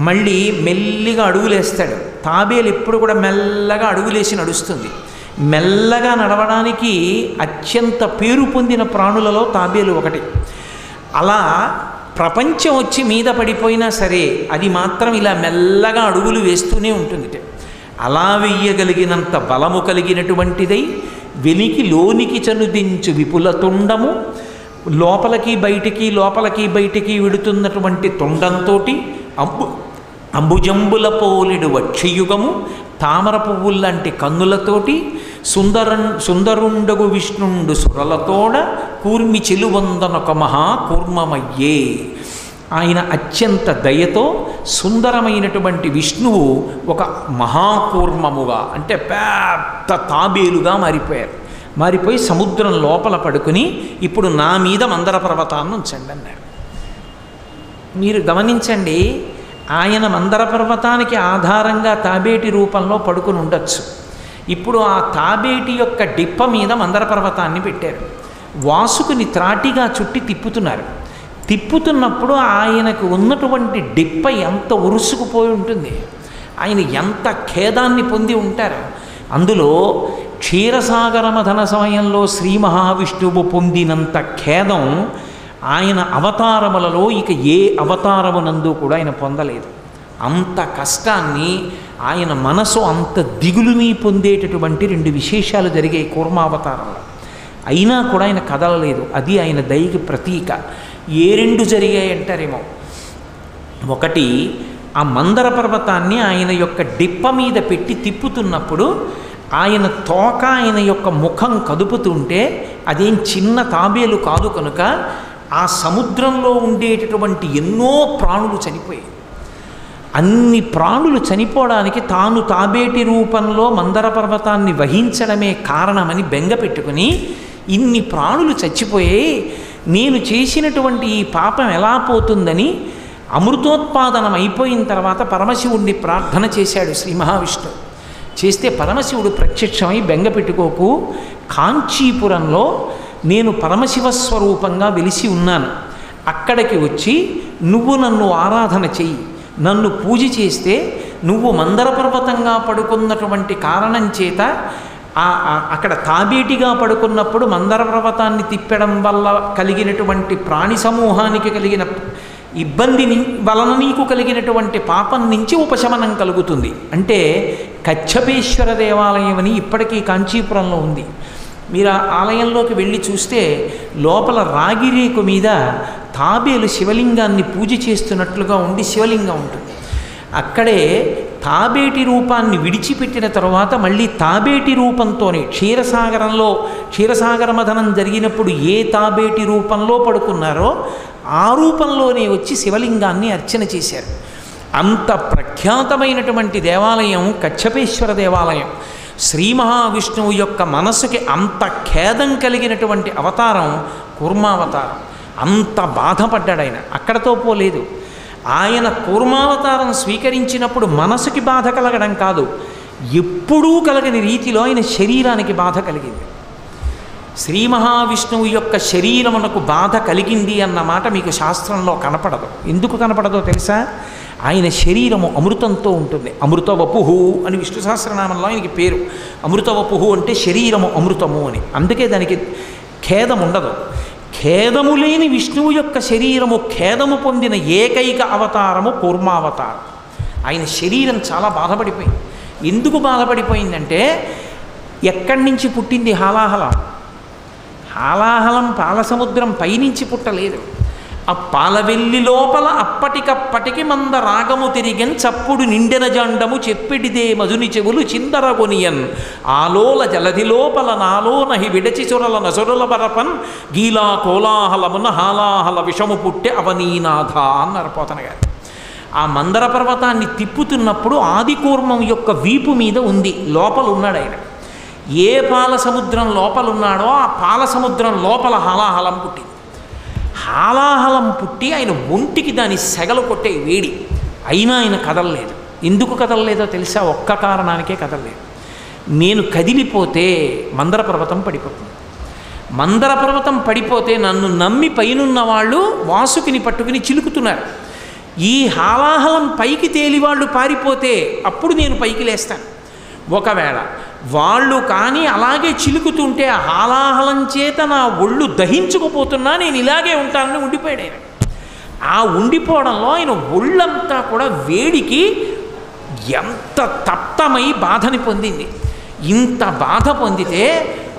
మళ్ళీ మెల్లిగా అడుగులేస్తాడు. తాబేలు ఎప్పుడు కూడా మెల్లగా అడుగులేసి నడుస్తుంది. మెల్లగా నడవడానికి అత్యంత పేరు పొందిన ప్రాణులలో తాబేలు ఒకటి. అలా ప్రపంచం వచ్చి మీద పడిపోయినా సరే అది మాత్రం ఇలా మెల్లగా అడుగులు వేస్తూనే ఉంటుంది. అలా వెయ్యగలిగినంత బలము కలిగినటువంటిదై వెలికి లోనికి చనుదించు విపుల తుండము, లోపలికి బయటికి విడుతున్నటువంటి తుండంతో అంబుజంబుల పోలిడు వక్షయుగము, తామర పువ్వుల్లాంటి కన్నులతోటి సుందరుండగు విష్ణుండు సురలతోడ కూర్మి చెలువందనొక మహా కూర్మమయ్యే. ఆయన అత్యంత దయతో సుందరమైనటువంటి విష్ణువు ఒక మహాకూర్మముగా అంటే పెద్ద తాబేలుగా మారిపోయారు. మారిపోయి సముద్రం లోపల పడుకుని ఇప్పుడు నా మీద మందర పర్వతాన్ని ఉంచండి అన్నాడు. మీరు గమనించండి, ఆయన మందర పర్వతానికి ఆధారంగా తాబేటి రూపంలో పడుకుని ఉండొచ్చు. ఇప్పుడు ఆ తాబేటి యొక్క డిప్ప మీద మందర పర్వతాన్ని పెట్టారు. వాసుకుని త్రాటిగా చుట్టి తిప్పుతున్నారు. తిప్పుతున్నప్పుడు ఆయనకు ఉన్నటువంటి డిప్ప ఎంత ఉరుసుకుపోయి ఉంటుంది, ఆయన ఎంత ఖేదాన్ని పొంది ఉంటారు. అందులో క్షీరసాగర మథన సమయంలో శ్రీ మహావిష్ణువు పొందినంత ఖేదం ఆయన అవతారములలో ఇక ఏ అవతారమునందు కూడా ఆయన పొందలేదు. అంత కష్టాన్ని ఆయన మనసు అంత దిగులుని పొందేటటువంటి 2 విశేషాలు జరిగాయి కూర్మావతారంలో. అయినా కూడా ఆయన కదలలేదు. అది ఆయన దయకి ప్రతీక. ఏ 2 జరిగాయి అంటారేమో. ఒకటి, ఆ మందర పర్వతాన్ని ఆయన యొక్క డిప్ప మీద పెట్టి తిప్పుతున్నప్పుడు ఆయన తోక ఆయన యొక్క ముఖం కదుపుతుంటే అదేం చిన్న తాబేలు కాదు కనుక ఆ సముద్రంలో ఉండేటటువంటి ఎన్నో ప్రాణులు చనిపోయాయి. అన్ని ప్రాణులు చనిపోవడానికి తాను తాబేటి రూపంలో మందర పర్వతాన్ని వహించడమే కారణమని బెంగ పెట్టుకుని ఇన్ని ప్రాణులు చచ్చిపోయాయి, నేను చేసినటువంటి ఈ పాపం ఎలా పోతుందని అమృతోత్పాదనం అయిపోయిన తర్వాత పరమశివుణ్ణి ప్రార్థన చేశాడు శ్రీ మహావిష్ణువు. చేస్తే పరమశివుడు ప్రత్యక్షమై బెంగ పెట్టుకోకు, కాంచీపురంలో నేను పరమశివస్వరూపంగా వెలిసి ఉన్నాను, అక్కడికి వచ్చి నువ్వు నన్ను ఆరాధన చెయ్యి, నన్ను పూజ చేస్తే నువ్వు మందర పర్వతంగా పడుకున్నటువంటి కారణం చేత అక్కడ తాబేటిగా పడుకున్నప్పుడు మందర పర్వతాన్ని తిప్పడం వల్ల కలిగినటువంటి ప్రాణి సమూహానికి కలిగిన ఇబ్బంది వలన నీకు కలిగినటువంటి పాపం నుంచి ఉపశమనం కలుగుతుంది అంటే కచ్చపేశ్వర దేవాలయం అని ఇప్పటికీ కాంచీపురంలో ఉంది. మీరు ఆ ఆలయంలోకి వెళ్ళి చూస్తే లోపల రాగిరేకు మీద తాబేలు శివలింగాన్ని పూజ చేస్తున్నట్లుగా ఉండి శివలింగం ఉంటుంది. అక్కడే తాబేటి రూపాన్ని విడిచిపెట్టిన తర్వాత మళ్ళీ తాబేటి రూపంతోనే క్షీరసాగర మథనం జరిగినప్పుడు ఏ తాబేటి రూపంలో పడుకున్నారో ఆ రూపంలోనే వచ్చి శివలింగాన్ని అర్చన చేశారు. అంత ప్రఖ్యాతమైనటువంటి దేవాలయం కచ్చపేశ్వర దేవాలయం. శ్రీ మహావిష్ణువు యొక్క మనసుకి అంత ఖేదం కలిగినటువంటి అవతారం కూర్మావతారం. అంత బాధపడ్డాడు ఆయన. అక్కడతో పోలేదు. ఆయన కూర్మావతారం స్వీకరించినప్పుడు మనసుకి బాధ కలగడం కాదు, ఎప్పుడూ కలగని రీతిలో ఆయన శరీరానికి బాధ కలిగింది. శ్రీ మహావిష్ణువు యొక్క శరీరమునకు బాధ కలిగింది అన్న మాట మీకు శాస్త్రంలో కనపడదు. ఎందుకు కనపడదో తెలుసా? ఆయన శరీరము అమృతంతో ఉంటుంది. అమృతవపుహు అని విష్ణు సహస్రనామంలో ఆయనకి పేరు. అమృతవపుహు అంటే శరీరము అమృతము అని. అందుకే దానికి ఖేదం ఉండదు. ఖేదము లేని విష్ణువు యొక్క శరీరము ఖేదము పొందిన ఏకైక అవతారము కూర్మావతారం. ఆయన శరీరం చాలా బాధపడిపోయింది. ఎందుకు బాధపడిపోయిందంటే ఎక్కడి నుంచి పుట్టింది హాలాహలం? హాలాహలం పాలసముద్రం పైనుంచి పుట్టలేదు. ఆ పాలవెల్లి లోపల అప్పటికప్పటికి మంద రాగము తిరిగన్ చప్పుడు నిండెన జండము చెప్పిడిదే మధుని చెవులు చిందరగొనియన్ ఆలోల జలధి లోపల నాలోనహి విడచి చొరల నసొరల బరపన్ గీలా కోలాహలమున హాలాహల విషము పుట్టె అవనీనాథ అన్నారు పోతన గారు. ఆ మందర పర్వతాన్ని తిప్పుతున్నప్పుడు ఆదికూర్మం యొక్క వీపు మీద ఉంది, లోపల ఉన్నాడు ఆయన. ఏ పాల సముద్రం లోపలున్నాడో ఆ పాల సముద్రం లోపల హాలాహలం పుట్టింది. హాలాహలం పుట్టి ఆయన ఒంటికి దాని సెగలు కొట్టే వేడి. అయినా ఆయన కదలలేదు. ఎందుకు కదలలేదో తెలుసా? ఒక్క కారణానికే కదలలేదు. నేను కదిలిపోతే మందర పర్వతం పడిపోతుంది. మందర పర్వతం పడిపోతే నన్ను నమ్మి పైనున్న వాళ్ళు వాసుకిని పట్టుకుని చిలుకుతున్నారు. ఈ హాలాహలం పైకి తేలి వాళ్ళు పారిపోతే అప్పుడు నేను పైకి లేస్తాను. ఒకవేళ వాళ్ళు కానీ అలాగే చిలుకుతుంటే హాలాహలం చేత నా ఒళ్ళు దహించుకుపోతున్నా నేను ఇలాగే ఉంటానని ఉండిపోయాడు ఆయన. ఆ ఉండిపోవడంలో ఆయన ఒళ్ళంతా కూడా వేడికి ఎంత తప్తమై బాధని పొందింది. ఇంత బాధ పొందితే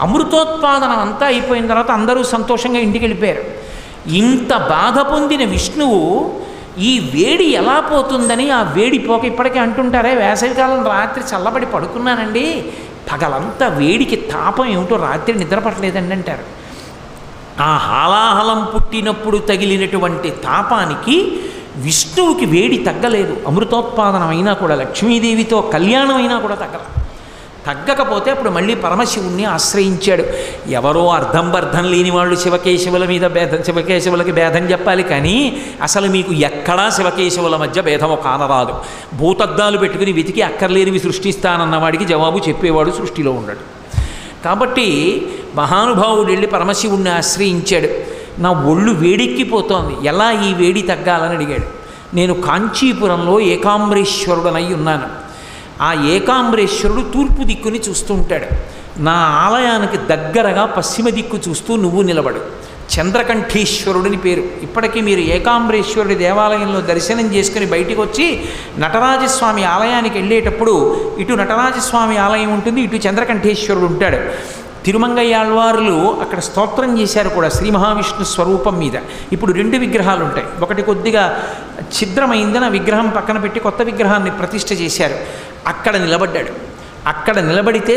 అమృతోత్పాదనం అంతా అయిపోయిన తర్వాత అందరూ సంతోషంగా ఇంటికి వెళ్ళిపోయారు. ఇంత బాధ పొందిన విష్ణువు ఈ వేడి ఎలా పోతుందని ఆ వేడి పోక ఇప్పటికే అంటుంటారే, వేసవికాలం రాత్రి చల్లబడి పడుకున్నానండి, పగలంతా వేడికి తాపం ఏమిటో రాత్రి నిద్రపట్టలేదండి అంటారు. ఆ హాలాహలం పుట్టినప్పుడు తగిలినటువంటి తాపానికి విష్ణువుకి వేడి తగ్గలేదు. అమృతోత్పాదనం అయినా కూడా, లక్ష్మీదేవితో కళ్యాణం అయినా కూడా తగ్గకపోతే అప్పుడు మళ్ళీ పరమశివుణ్ణి ఆశ్రయించాడు. ఎవరో అర్థం బర్థం లేని వాళ్ళు శివకేశవుల మీద భేదం, శివకేశవులకి భేదం చెప్పాలి, కానీ అసలు మీకు ఎక్కడా శివకేశవుల మధ్య భేదము కానరాదు. భూతద్దాలు పెట్టుకుని వెతికి అక్కర్లేనివి సృష్టిస్తానన్న వాడికి జవాబు చెప్పేవాడు సృష్టిలో ఉన్నాడు. కాబట్టి మహానుభావుడు వెళ్ళి పరమశివుణ్ణి ఆశ్రయించాడు. నా ఒళ్ళు వేడెక్కిపోతోంది, ఎలా ఈ వేడి తగ్గాలని అడిగాడు. నేను కాంచీపురంలో ఏకాంబరేశ్వరుడనై ఉన్నాను. ఆ ఏకాంబరేశ్వరుడు తూర్పు దిక్కుని చూస్తుంటాడు. నా ఆలయానికి దగ్గరగా పశ్చిమ దిక్కు చూస్తూ నువ్వు నిలబడు. చంద్రకంఠేశ్వరుడిని పేరు. ఇప్పటికీ మీరు ఏకాంబరేశ్వరుడి దేవాలయంలో దర్శనం చేసుకుని బయటికి వచ్చి నటరాజస్వామి ఆలయానికి వెళ్ళేటప్పుడు ఇటు నటరాజస్వామి ఆలయం ఉంటుంది, ఇటు చంద్రకంఠేశ్వరుడు ఉంటాడు. తిరుమంగయ్యాళ్వారులు అక్కడ స్తోత్రం చేశారు కూడా శ్రీ మహావిష్ణు స్వరూపం మీద. ఇప్పుడు 2 విగ్రహాలు ఉంటాయి. ఒకటి కొద్దిగా ఛిద్రమైందని విగ్రహం పక్కన పెట్టి కొత్త విగ్రహాన్ని ప్రతిష్ఠ చేశారు. అక్కడ నిలబడ్డాడు. అక్కడ నిలబడితే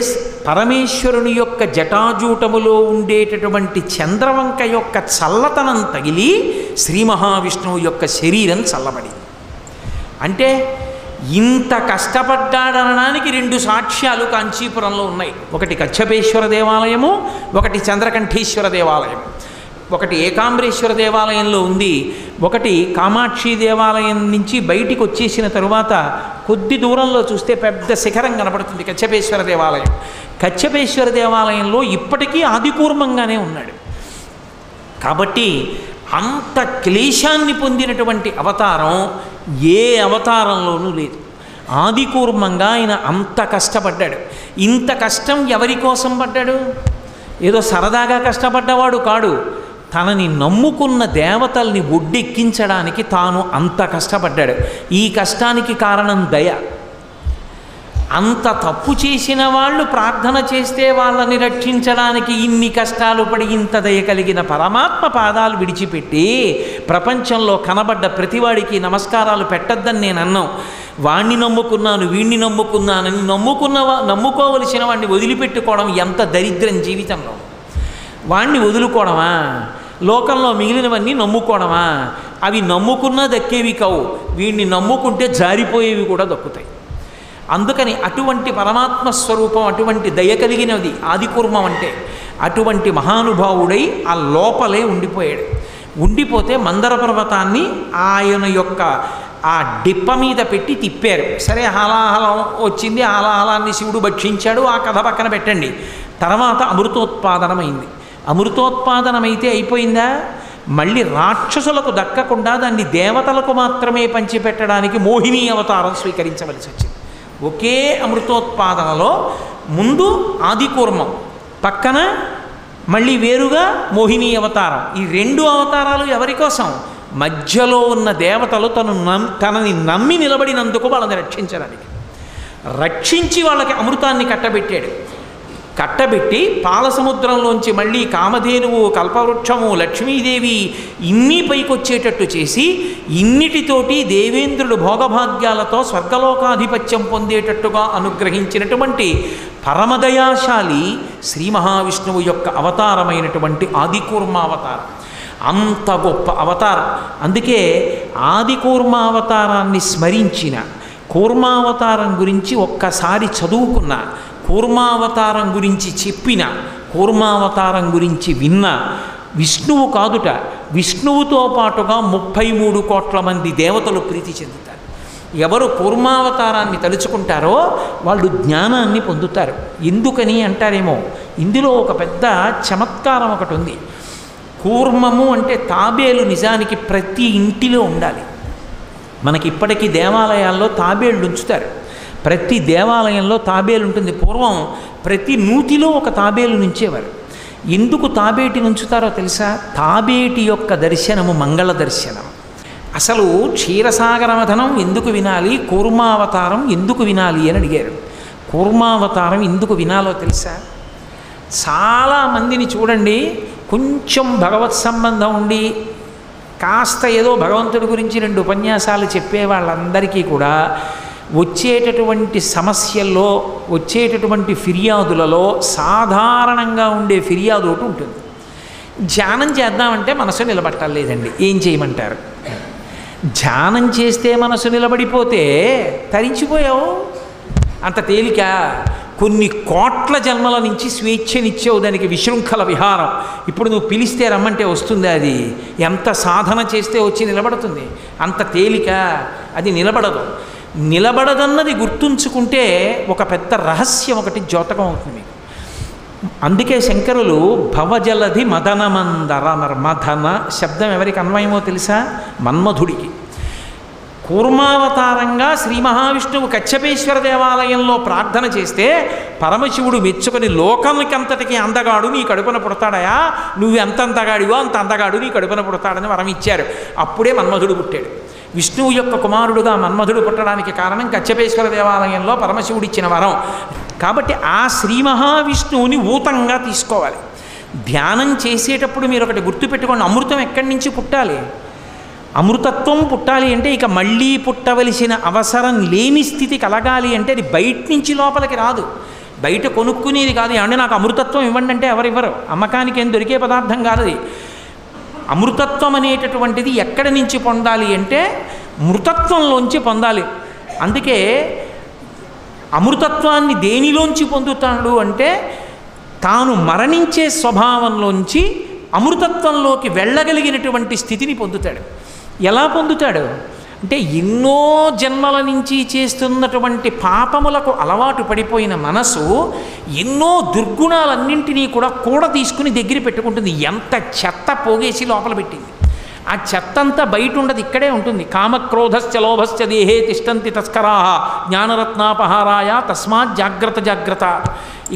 పరమేశ్వరుని యొక్క జటాజూటములో ఉండేటటువంటి చంద్రవంక యొక్క చల్లతనం తగిలి శ్రీ మహావిష్ణువు యొక్క శరీరం చల్లబడింది. అంటే ఇంత కష్టపడ్డాడనడానికి 2 సాక్ష్యాలు కాంచీపురంలో ఉన్నాయి. ఒకటి కచ్చపేశ్వర దేవాలయము, ఒకటి చంద్రకంఠేశ్వర దేవాలయం. ఒకటి ఏకాంబరేశ్వర దేవాలయంలో ఉంది, ఒకటి కామాక్షి దేవాలయం నుంచి బయటికి వచ్చేసిన తరువాత కొద్ది దూరంలో చూస్తే పెద్ద శిఖరం కనపడుతుంది కచ్చపేశ్వర దేవాలయం. కచ్చపేశ్వర దేవాలయంలో ఇప్పటికీ ఆదికూర్మంగానే ఉన్నాడు. కాబట్టి అంత క్లేశాన్ని పొందినటువంటి అవతారం ఏ అవతారంలోనూ లేదు. ఆదికూర్మంగా ఆయన అంత కష్టపడ్డాడు. ఇంత కష్టం ఎవరి కోసం పడ్డాడు? ఏదో సరదాగా కష్టపడ్డవాడు కాడు. తనని నమ్ముకున్న దేవతల్ని ఒడ్డెక్కించడానికి తాను అంత కష్టపడ్డాడు. ఈ కష్టానికి కారణం దయ. అంత తప్పు చేసిన వాళ్ళు ప్రార్థన చేస్తే వాళ్ళని రక్షించడానికి ఇన్ని కష్టాలు పడి ఇంత దయ కలిగిన పరమాత్మ పాదాలు విడిచిపెట్టి ప్రపంచంలో కనబడ్డ ప్రతివాడికి నమస్కారాలు పెట్టద్దని నేను అన్నాం. వాణ్ణి నమ్ముకున్నాను, వీణ్ణి నమ్ముకున్నానని నమ్ముకోవలసిన వాడిని వదిలిపెట్టుకోవడం ఎంత దరిద్రం జీవితంలో. వాణ్ణి వదులుకోవడమా? లోకంలో మిగిలినవన్నీ నమ్ముకోవడమా? అవి నమ్ముకున్నా దక్కేవి కావు. వీడిని నమ్ముకుంటే జారిపోయేవి కూడా దక్కుతాయి. అందుకని అటువంటి పరమాత్మ స్వరూపం, అటువంటి దయ కలిగినది ఆదికూర్మం అంటే. అటువంటి మహానుభావుడై ఆ లోపలే ఉండిపోయాడు. ఉండిపోతే మందర పర్వతాన్ని ఆయన యొక్క ఆ డిప్ప మీద పెట్టి తిప్పారు. సరే, హాలాహలం వచ్చింది, హాలాహలాన్ని శివుడు భక్షించాడు. ఆ కథ పక్కన పెట్టండి. తర్వాత అమృతోత్పాదనమైంది. అమృతోత్పాదనమైతే అయిపోయిందా? మళ్ళీ రాక్షసులకు దక్కకుండా దాన్ని దేవతలకు మాత్రమే పంచిపెట్టడానికి మోహిని అవతారం స్వీకరించవలసి వచ్చింది. ఒకే అమృతోత్పాదనలో ముందు ఆదికూర్మం, పక్కన మళ్ళీ వేరుగా మోహిని అవతారం. ఈ 2 అవతారాలు ఎవరి కోసం? మధ్యలో ఉన్న దేవతలు తనని నమ్మి నిలబడినందుకు వాళ్ళని రక్షించడానికి. రక్షించి వాళ్ళకి అమృతాన్ని కట్టబెట్టాడు. కట్టబెట్టి పాలసముద్రంలోంచి మళ్ళీ కామధేనువు, కల్పవృక్షము, లక్ష్మీదేవి ఇన్ని పైకొచ్చేటట్టు చేసి ఇన్నిటితోటి దేవేంద్రుడు భోగభాగ్యాలతో స్వర్గలోకాధిపత్యం పొందేటట్టుగా అనుగ్రహించినటువంటి పరమదయాశాలి శ్రీ మహావిష్ణువు యొక్క అవతారమైనటువంటి ఆదికూర్మావతారం. అంత గొప్ప అవతారం. అందుకే ఆదికూర్మావతారాన్ని స్మరించిన, కూర్మావతారం గురించి ఒక్కసారి చదువుకున్న, కూర్మావతారం గురించి చెప్పిన, కూర్మావతారం గురించి విన్న విష్ణువు కాదుట, విష్ణువుతో పాటుగా 33 కోట్ల మంది దేవతలు ప్రీతి చెందుతారు. ఎవరు కూర్మావతారాన్ని తలుచుకుంటారో వాళ్ళు జ్ఞానాన్ని పొందుతారు. ఎందుకని అంటారేమో, ఇందులో ఒక పెద్ద చమత్కారం ఒకటి ఉంది. కూర్మము అంటే తాబేలు నిజానికి ప్రతి ఇంటిలో ఉండాలి. మనకి ఇప్పటికీ దేవాలయాల్లో తాబేళ్ళు ఉంచుతారు. ప్రతి దేవాలయంలో తాబేలు ఉంటుంది. పూర్వం ప్రతి నూతిలో ఒక తాబేలు నుంచేవారు. ఎందుకు తాబేటి నుంచుతారో తెలుసా? తాబేటి యొక్క దర్శనము మంగళ దర్శనం. అసలు క్షీరసాగరమథనం ఎందుకు వినాలి, కూర్మావతారం ఎందుకు వినాలి అని అడిగారు. కూర్మావతారం ఎందుకు వినాలో తెలుసా? చాలామందిని చూడండి, కొంచెం భగవత్ సంబంధం ఉండి కాస్త ఏదో భగవంతుడి గురించి 2 ఉపన్యాసాలు చెప్పే వాళ్ళందరికీ కూడా వచ్చేటటువంటి సమస్యల్లో, వచ్చేటటువంటి ఫిర్యాదులలో సాధారణంగా ఉండే ఫిర్యాదు ఒకటి ఉంటుంది. ధ్యానం చేద్దామంటే మనసు నిలబట్టలేదండి, ఏం చేయమంటారు? ధ్యానం చేస్తే మనసు నిలబడిపోతే తరించిపోయావు, అంత తేలిక. కొన్ని కోట్ల జన్మల నుంచి స్వేచ్ఛనిచ్చావు దానికి, విశృంఖల విహారం. ఇప్పుడు నువ్వు పిలిస్తే రమ్మంటే వస్తుంది. అది ఎంత సాధన చేస్తే వచ్చి నిలబడుతుంది? అంత తేలిక అది నిలబడదు. నిలబడదన్నది గుర్తుంచుకుంటే ఒక పెద్ద రహస్యం ఒకటి ద్యోతకం అవుతుంది. అందుకే శంకరులు భవజలధి మదనమందర అన్నారు. మదన శబ్దం ఎవరికి అన్వయమో తెలుసా? మన్మధుడికి. కూర్మావతారంగా శ్రీ మహావిష్ణువు కచ్చపేశ్వర దేవాలయంలో ప్రార్థన చేస్తే పరమశివుడు మెచ్చుకొని లోకానికంతటికి అందగాడు నీ కడుపున పుడతాడయా, నువ్వు ఎంత అందగాడివో అంత అందగాడు నీ కడుపున పుడతాడని వరం ఇచ్చారు. అప్పుడే మన్మధుడు పుట్టాడు. విష్ణువు యొక్క కుమారుడుగా మన్మధుడు పుట్టడానికి కారణం కచ్చపేశ్వర దేవాలయంలో పరమశివుడు ఇచ్చిన వరం. కాబట్టి ఆ శ్రీ మహావిష్ణువుని ఊతంగా తీసుకోవాలి. ధ్యానం చేసేటప్పుడు మీరు ఒకటి గుర్తుపెట్టుకోండి, అమృతం ఎక్కడి నుంచి పుట్టాలి? అమృతత్వం పుట్టాలి అంటే ఇక మళ్ళీ పుట్టవలసిన అవసరం లేని స్థితి కలగాలి అంటే అది బయట నుంచి లోపలికి రాదు, బయట కొనుక్కునేది కాదు. ఏమంటే నాకు అమృతత్వం ఇవ్వండి అంటే ఎవరివ్వరు, అమ్మకానికి ఏం దొరికే పదార్థం కాదు అది. అమృతత్వం అనేటటువంటిది ఎక్కడి నుంచి పొందాలి అంటే మృతత్వంలోంచి పొందాలి. అందుకే అమృతత్వాన్ని దేనిలోంచి పొందుతాడు అంటే తాను మరణించే స్వభావంలోంచి అమృతత్వంలోకి వెళ్ళగలిగినటువంటి స్థితిని పొందుతాడు. ఎలా పొందుతాడు అంటే ఎన్నో జన్మల నుంచి చేస్తున్నటువంటి పాపములకు అలవాటు పడిపోయిన మనసు ఎన్నో దుర్గుణాలన్నింటినీ కూడా తీసుకుని దగ్గర పెట్టుకుంటుంది. ఎంత చెత్త పోగేసి లోపల పెట్టింది, ఆ చెత్తంతా బయట ఉండదు, ఇక్కడే ఉంటుంది. కామక్రోధశ్చ లోభశ్చ దేహే తిష్టంతి తస్కరాః జ్ఞానరత్నాపహారాయ తస్మాత్ జాగ్రత్త జాగ్రత్త.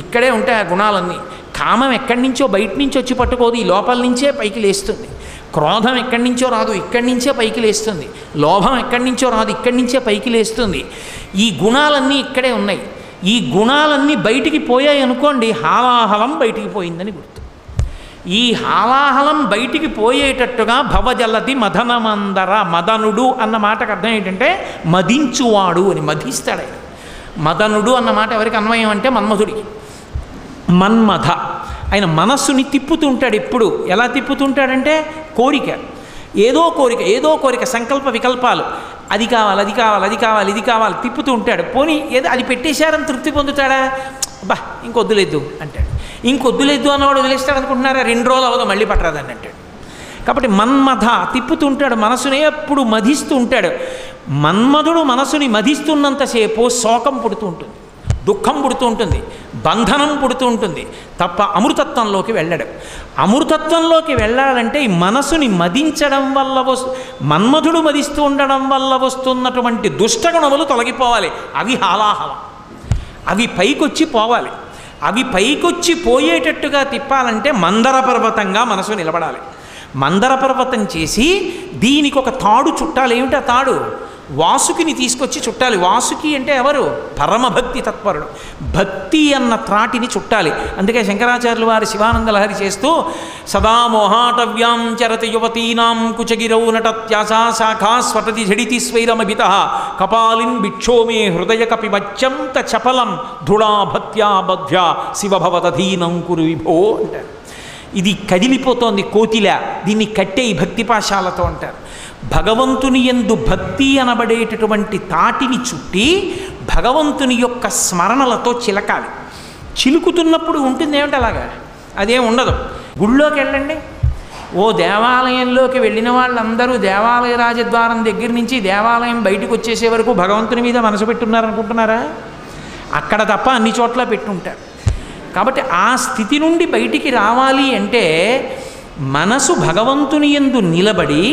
ఇక్కడే ఉంటాయి ఆ గుణాలన్నీ. కామం ఎక్కడి నుంచో బయట నుంచి వచ్చి పట్టుకోదు, ఈ లోపల నుంచే పైకి లేస్తుంది. క్రోధం ఎక్కడి నుంచో రాదు, ఇక్కడి నుంచే పైకి లేస్తుంది. లోభం ఎక్కడి నుంచో రాదు, ఇక్కడి నుంచే పైకి లేస్తుంది. ఈ గుణాలన్నీ ఇక్కడే ఉన్నాయి. ఈ గుణాలన్నీ బయటికి పోయాయి అనుకోండి, హాలాహలం బయటికి పోయిందని గుర్తు. ఈ హాలాహలం బయటికి పోయేటట్టుగా భవజలది మదనమందర. మదనుడు అన్న మాటకు అర్థం ఏంటంటే మదించువాడు అని, మధిస్తాడు ఆయన. మదనుడు అన్న మాట ఎవరికి అన్వయం అంటే మన్మధుడికి. మన్మథ ఆయన మనస్సుని తిప్పుతుంటాడు. ఎప్పుడు ఎలా తిప్పుతుంటాడంటే కోరిక, ఏదో కోరిక సంకల్ప వికల్పాలు, అది కావాలి అది కావాలి అది కావాలి ఇది కావాలి తిప్పుతూ ఉంటాడు. పోనీ ఏదో అది పెట్టేశారని తృప్తి పొందుతాడా? బా ఇంకొద్దులేదు అంటాడు. ఇంకొద్దులేదు అన్నవాడు వదిలేస్తాడు అనుకుంటున్నారా? 2 రోజులు అవగా మళ్ళీ పట్టరాదని అంటాడు. కాబట్టి మన్మథ తిప్పుతుంటాడు, మనసునే ఎప్పుడు మధిస్తూ ఉంటాడు. మన్మధుడు మనసుని మధిస్తున్నంతసేపు శోకం పుడుతూ ఉంటుంది, దుఃఖం పుడుతూ ఉంటుంది, బంధనం పుడుతూ ఉంటుంది, తప్ప అమృతత్వంలోకి వెళ్ళడం. అమృతత్వంలోకి వెళ్ళాలంటే ఈ మనసుని మదించడం వల్ల మన్మధుడు మదిస్తూ ఉండడం వల్ల వస్తున్నటువంటి దుష్టగుణములు తొలగిపోవాలి. అవి హాలాహలం, అవి పైకొచ్చి పోవాలి. అవి పైకొచ్చి పోయేటట్టుగా తిప్పాలంటే మందర పర్వతంగా మనసు నిలబడాలి. మందర పర్వతం చేసి దీనికి ఒక తాడు చుట్టాలి. ఏమిటి ఆ తాడు? వాసుకిని తీసుకొచ్చి చుట్టాలి. వాసుకి అంటే ఎవరు? పరమభక్తి తత్పరుడు. భక్తి అన్న త్రాటిని చుట్టాలి. అందుకే శంకరాచార్యులు వారి శివానంద లహరి చేస్తూ సదా మోహాటవ్యాం చరతి యువతీనాం కుచగిరౌ నటత్యాసా శాఖా స్వటతి ఝడితి స్వైరమభిత కపాలిన్ భిక్షోమే హృదయ కపిమత్యంత చపలం దృఢా భక్త్యా బధ్యా శివభవదధీనం కురు విభో అంటారు. ఇది కదిలిపోతోంది కోతిల, దీన్ని కట్టే ఈ భక్తిపాశాలతో అంటారు. భగవంతుని యందు భక్తి అనబడేటటువంటి తాటిని చుట్టి భగవంతుని యొక్క స్మరణలతో చిలకాలి. చిలుకుతున్నప్పుడు ఉంటుంది ఏమిటి అలాగా? అదేం ఉండదు. గుళ్ళోకి వెళ్ళండి, ఓ దేవాలయంలోకి వెళ్ళిన వాళ్ళందరూ దేవాలయ రాజద్వారం దగ్గర నుంచి దేవాలయం బయటకు వచ్చేసే వరకు భగవంతుని మీద మనసు పెట్టున్నారనుకుంటున్నారా? అక్కడ తప్ప అన్ని చోట్ల పెట్టుంటారు. కాబట్టి ఆ స్థితి నుండి బయటికి రావాలి అంటే మనసు భగవంతుని యందు నిలబడి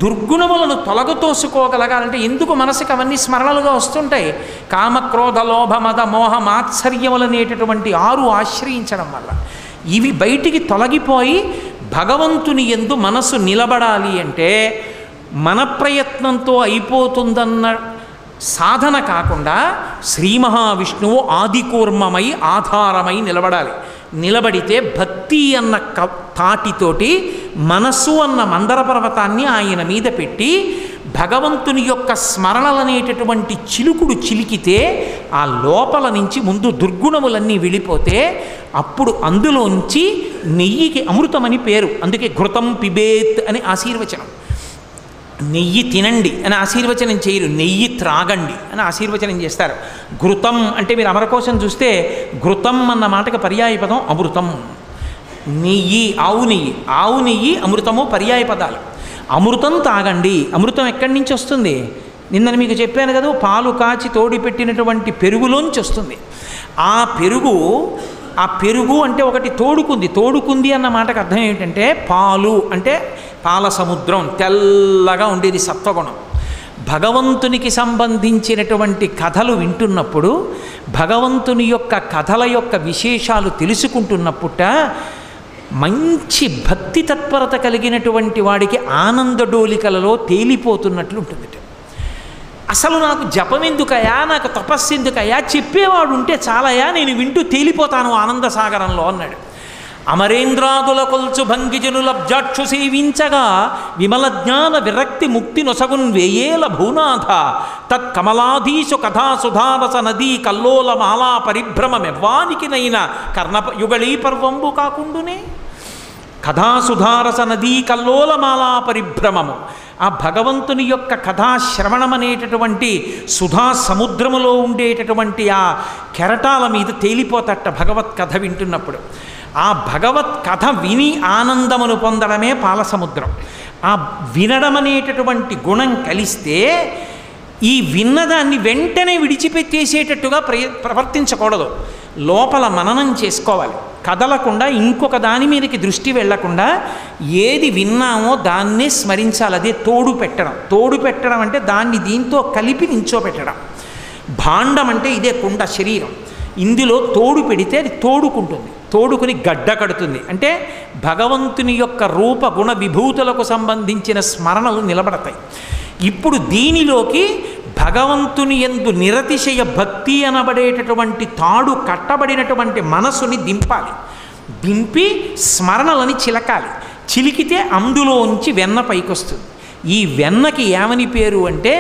దుర్గుణములను తొలగతోసుకోగలగాలంటే ఎందుకు మనసుకు అవన్నీ స్మరణలుగా వస్తుంటాయి? కామక్రోధ లోభ మద మోహ మాత్సర్యములనేటటువంటి 6 ఆశ్రయించడం వల్ల ఇవి బయటికి తొలగిపోయి భగవంతుని యందు మనసు నిలబడాలి అంటే మన ప్రయత్నంతో అయిపోతుందన్న సాధన కాకుండా శ్రీ మహావిష్ణువు ఆదికూర్మమై ఆధారమై నిలబడాలి. నిలబడితే భక్తి అన్న తాటితోటి మనస్సు అన్న మందర పర్వతాన్ని ఆయన మీద పెట్టి భగవంతుని యొక్క స్మరణలనేటటువంటి చిలుకుడు చిలికితే ఆ లోపల నుంచి ముందు దుర్గుణములన్నీ వెళ్ళిపోతే అప్పుడు అందులోంచి నెయ్యికి అమృతమని పేరు. అందుకే ఘృతం పిబేత్ అని ఆశీర్వచనం. నెయ్యి తినండి అని ఆశీర్వచనం చేయరు, నెయ్యి త్రాగండి అని ఆశీర్వచనం చేస్తారు. ఘృతం అంటే మీరు అమరకోశం చూస్తే ఘృతం అన్న మాటకు పర్యాయ పదం అమృతం. నెయ్యి, ఆవు నెయ్యి అమృతము పర్యాయ పదాలు. అమృతం తాగండి. అమృతం ఎక్కడి నుంచి వస్తుంది? నిన్న మీకు చెప్పాను కదా, పాలు కాచి తోడి పెట్టినటువంటి పెరుగులోంచి వస్తుంది. ఆ పెరుగు అంటే ఒకటి తోడుకుంది అన్న మాటకు అర్థం ఏమిటంటే, పాలు అంటే పాల సముద్రం, తెల్లగా ఉండేది సత్వగుణం. భగవంతునికి సంబంధించినటువంటి కథలు వింటున్నప్పుడు, భగవంతుని యొక్క కథల యొక్క విశేషాలు తెలుసుకుంటున్నప్పుట మంచి భక్తి తత్పరత కలిగినటువంటి వాడికి ఆనందడోలికలలో తేలిపోతున్నట్లు ఉంటుంది. అసలు నాకు జపం ఎందుకయా, నాకు తపస్సు ఎందుకయా, చెప్పేవాడు ఉంటే చాలయా, నేను వింటూ తేలిపోతాను ఆనంద సాగరంలో అన్నాడు. అమరేంద్రాదుల కొల్చు భంగిజనులబ్జాక్షు సేవించగా విమల జ్ఞాన విరక్తి ముక్తి నొసగున్ వేయేల భూనాథ తత్కమలాధీశు కథాసుధారస నదీ కల్లోల మాలా పరిభ్రమమెవ్వానికినైన కర్ణయుగళీ పర్వంబు కాకుండునే. కథాసుధారస నదీ కల్లోల మాలా పరిభ్రమము, ఆ భగవంతుని యొక్క కథాశ్రవణం అనేటటువంటి సుధా సముద్రములో ఉండేటటువంటి ఆ కెరటాల మీద తేలిపోతట భగవత్ కథ వింటున్నప్పుడు. ఆ భగవత్ కథ విని ఆనందమును పొందడమే పాలసముద్రం. ఆ వినడం అనేటటువంటి గుణం కలిస్తే ఈ విన్నదాన్ని వెంటనే విడిచిపెట్టేసేటట్టుగా ప్రవర్తించకూడదు. లోపల మననం చేసుకోవాలి. కదలకుండా ఇంకొక దాని మీదకి దృష్టి వెళ్లకుండా ఏది విన్నామో దాన్నే స్మరించాలి. అదే తోడు పెట్టడం అంటే దాన్ని దీంతో కలిపి నించోపెట్టడం. భాండం అంటే ఇదే కుండ, శరీరం. ఇందులో తోడు పెడితే అది తోడుకుంటుంది, తోడుకుని గడ్డ కడుతుంది. అంటే భగవంతుని యొక్క రూప గుణ విభూతులకు సంబంధించిన స్మరణలు నిలబడతాయి. ఇప్పుడు దీనిలోకి భగవంతుని యందు నిరతిశయ భక్తి అనబడేటటువంటి తాడు కట్టబడినటువంటి మనసుని దింపాలి. దింపి స్మరణలని చిలకాలి. చిలికితే అందులోంచి వెన్న పైకొస్తుంది. ఈ వెన్నకి ఏమని పేరు అంటే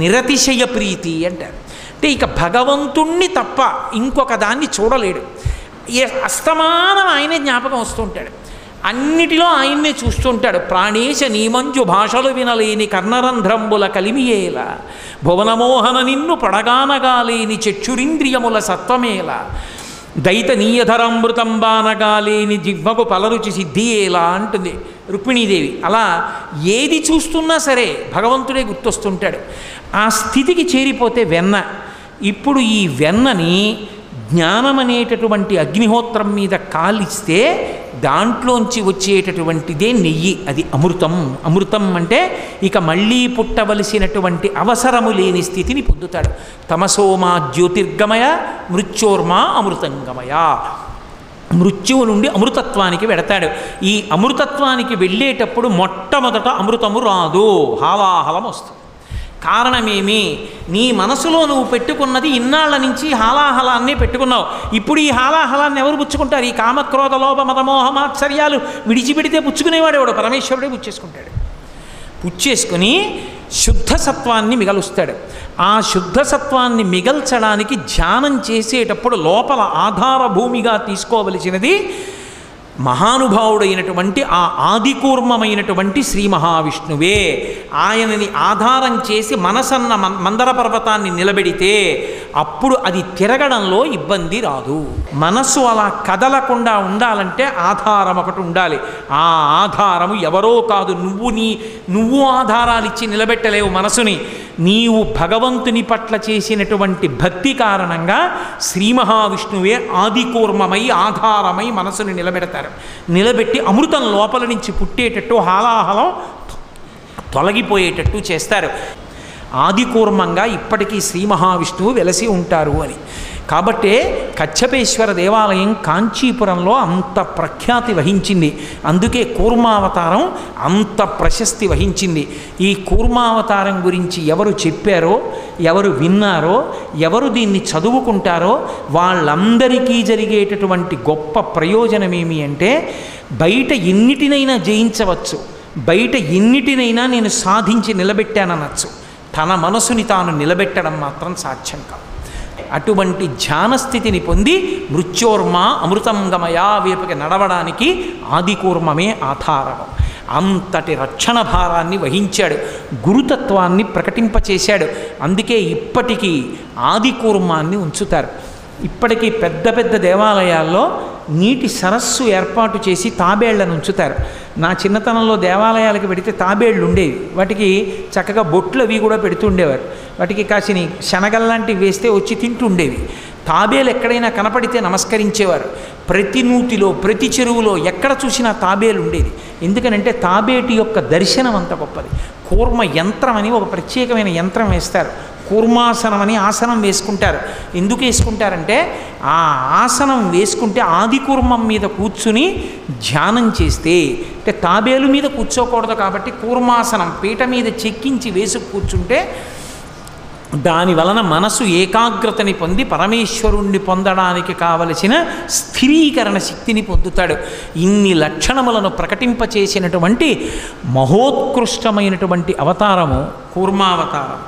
నిరతిశయ ప్రీతి అంటారు. అంటే ఇక భగవంతుణ్ణి తప్ప ఇంకొక దాన్ని చూడలేడు. అస్తమానం ఆయనే జ్ఞాపకం వస్తుంటాడు. అన్నిటిలో ఆయన్నే చూస్తుంటాడు. ప్రాణేశ నీమంజు భాషలు వినలేని కర్ణరంధ్రంబుల కలిమియేల భువనమోహన నిన్ను పడగానగాలేని చక్షురింద్రియముల సత్వమేల దైతనీయధరామృతంబానగాలేని జిహ్వకు పలరుచి సిద్ధియేలా అంటుంది రుక్మిణీదేవి. అలా ఏది చూస్తున్నా సరే భగవంతుడే గుర్తొస్తుంటాడు. ఆ స్థితికి చేరిపోతే వెన్న. ఇప్పుడు ఈ వెన్నని జ్ఞానం అనేటటువంటి అగ్నిహోత్రం మీద కాలిస్తే దాంట్లోంచి వచ్చేటటువంటిదే నెయ్యి, అది అమృతం. అమృతం అంటే ఇక మళ్ళీ పుట్టవలసినటువంటి అవసరము లేని స్థితిని పొందుతాడు. తమసోమా జ్యోతిర్గమయ మృత్యోర్మా అమృతంగమయ. మృత్యువు నుండి అమృతత్వానికి వెడతాడు. ఈ అమృతత్వానికి వెళ్ళేటప్పుడు మొట్టమొదట అమృతము రాదు, హాలాహలం వస్తుంది. కారణమేమి? నీ మనసులో నువ్వు పెట్టుకున్నది ఇన్నాళ్ల నుంచి హాలాహలాన్నే పెట్టుకున్నావు. ఇప్పుడు ఈ హాలాహలాన్ని ఎవరు పుచ్చుకుంటారు? ఈ కామక్రోధ లోభ మదమోహ మాత్సర్యాలు విడిచిపెడితే పుచ్చుకునేవాడు ఎవడు? పరమేశ్వరుడే పుచ్చేసుకుంటాడు. పుచ్చేసుకుని శుద్ధ సత్వాన్ని మిగలుస్తాడు. ఆ శుద్ధ సత్వాన్ని మిగల్చడానికి ధ్యానం చేసేటప్పుడు లోపల ఆధార భూమిగా తీసుకోవలసినది మహానుభావుడైనటువంటి ఆ ఆదికూర్మమైనటువంటి శ్రీ మహావిష్ణువే. ఆయనని ఆధారం చేసి మనసన్న మందర పర్వతాన్ని నిలబెడితే అప్పుడు అది తిరగడంలో ఇబ్బంది రాదు. మనస్సు అలా కదలకుండా ఉండాలంటే ఆధారం ఒకటి ఉండాలి. ఆ ఆధారము ఎవరో కాదు, నువ్వు ఆధారాలు ఇచ్చి నిలబెట్టలేవు మనసుని. నీవు భగవంతుని పట్ల చేసినటువంటి భక్తి కారణంగా శ్రీ మహావిష్ణువే ఆదికూర్మమై ఆధారమై మనసుని నిలబెడతారు. నిలబెట్టి అమృతం లోపల నుంచి పుట్టేటట్టు హాలాహలం తొలగిపోయేటట్టు చేస్తారు. ఆదికూర్మంగా ఇప్పటికీ శ్రీ మహావిష్ణువు వెలసి ఉంటారు అని. కాబట్టే కచ్చపేశ్వర దేవాలయం కాంచీపురంలో అంత ప్రఖ్యాతి వహించింది. అందుకే కూర్మావతారం అంత ప్రశస్తి వహించింది. ఈ కూర్మావతారం గురించి ఎవరు చెప్పారో, ఎవరు విన్నారో, ఎవరు దీన్ని చదువుకుంటారో వాళ్ళందరికీ జరిగేటటువంటి గొప్ప ప్రయోజనం ఏమి అంటే, బయట ఎన్నిటినైనా జయించవచ్చు, బయట ఎన్నిటినైనా నేను సాధించి నిలబెట్టాననొచ్చు, తన మనసుని తాను నిలబెట్టడం మాత్రం సాధ్యం కాదు. అటువంటి ధ్యానస్థితిని పొంది మృత్యోర్మ అమృతంగమయా వైపుకి నడవడానికి ఆదికూర్మమే ఆధారం. అంతటి రక్షణ భారాన్ని వహించాడు, గురుతత్వాన్ని ప్రకటింపచేశాడు. అందుకే ఇప్పటికీ ఆది కూర్మాన్ని ఉంచుతారు. ఇప్పటికీ పెద్ద పెద్ద దేవాలయాల్లో నీటి సరస్సు ఏర్పాటు చేసి తాబేళ్లను ఉంచుతారు. నా చిన్నతనంలో దేవాలయాలకు పెడితే తాబేళ్ళు ఉండేవి, వాటికి చక్కగా బొట్లు అవి కూడా పెడుతూ ఉండేవారు. వాటికి కాసిని శనగల్లాంటివి వేస్తే వచ్చి తింటూ ఉండేవి. తాబేలు ఎక్కడైనా కనపడితే నమస్కరించేవారు. ప్రతి నూతిలో ప్రతి చెరువులో ఎక్కడ చూసినా తాబేలు ఉండేది. ఎందుకనంటే తాబేటి యొక్క దర్శనం అంత గొప్పది. కూర్మ యంత్రం అని ఒక ప్రత్యేకమైన యంత్రం వేస్తారు, కూర్మాసనం అని ఆసనం వేసుకుంటారు. ఎందుకు వేసుకుంటారంటే ఆ ఆసనం వేసుకుంటే ఆది కూర్మం మీద కూర్చుని ధ్యానం చేస్తే, అంటే తాబేలు మీద కూర్చోకూడదు కాబట్టి కూర్మాసనం పీట మీద చెక్కించి వేసి కూర్చుంటే దాని వలన మనసు ఏకాగ్రతని పొంది పరమేశ్వరుణ్ణి పొందడానికి కావలసిన స్థిరీకరణ శక్తిని పొందుతాడు. ఇన్ని లక్షణములను ప్రకటింపచేసినటువంటి మహోత్కృష్టమైనటువంటి అవతారము కూర్మావతారం.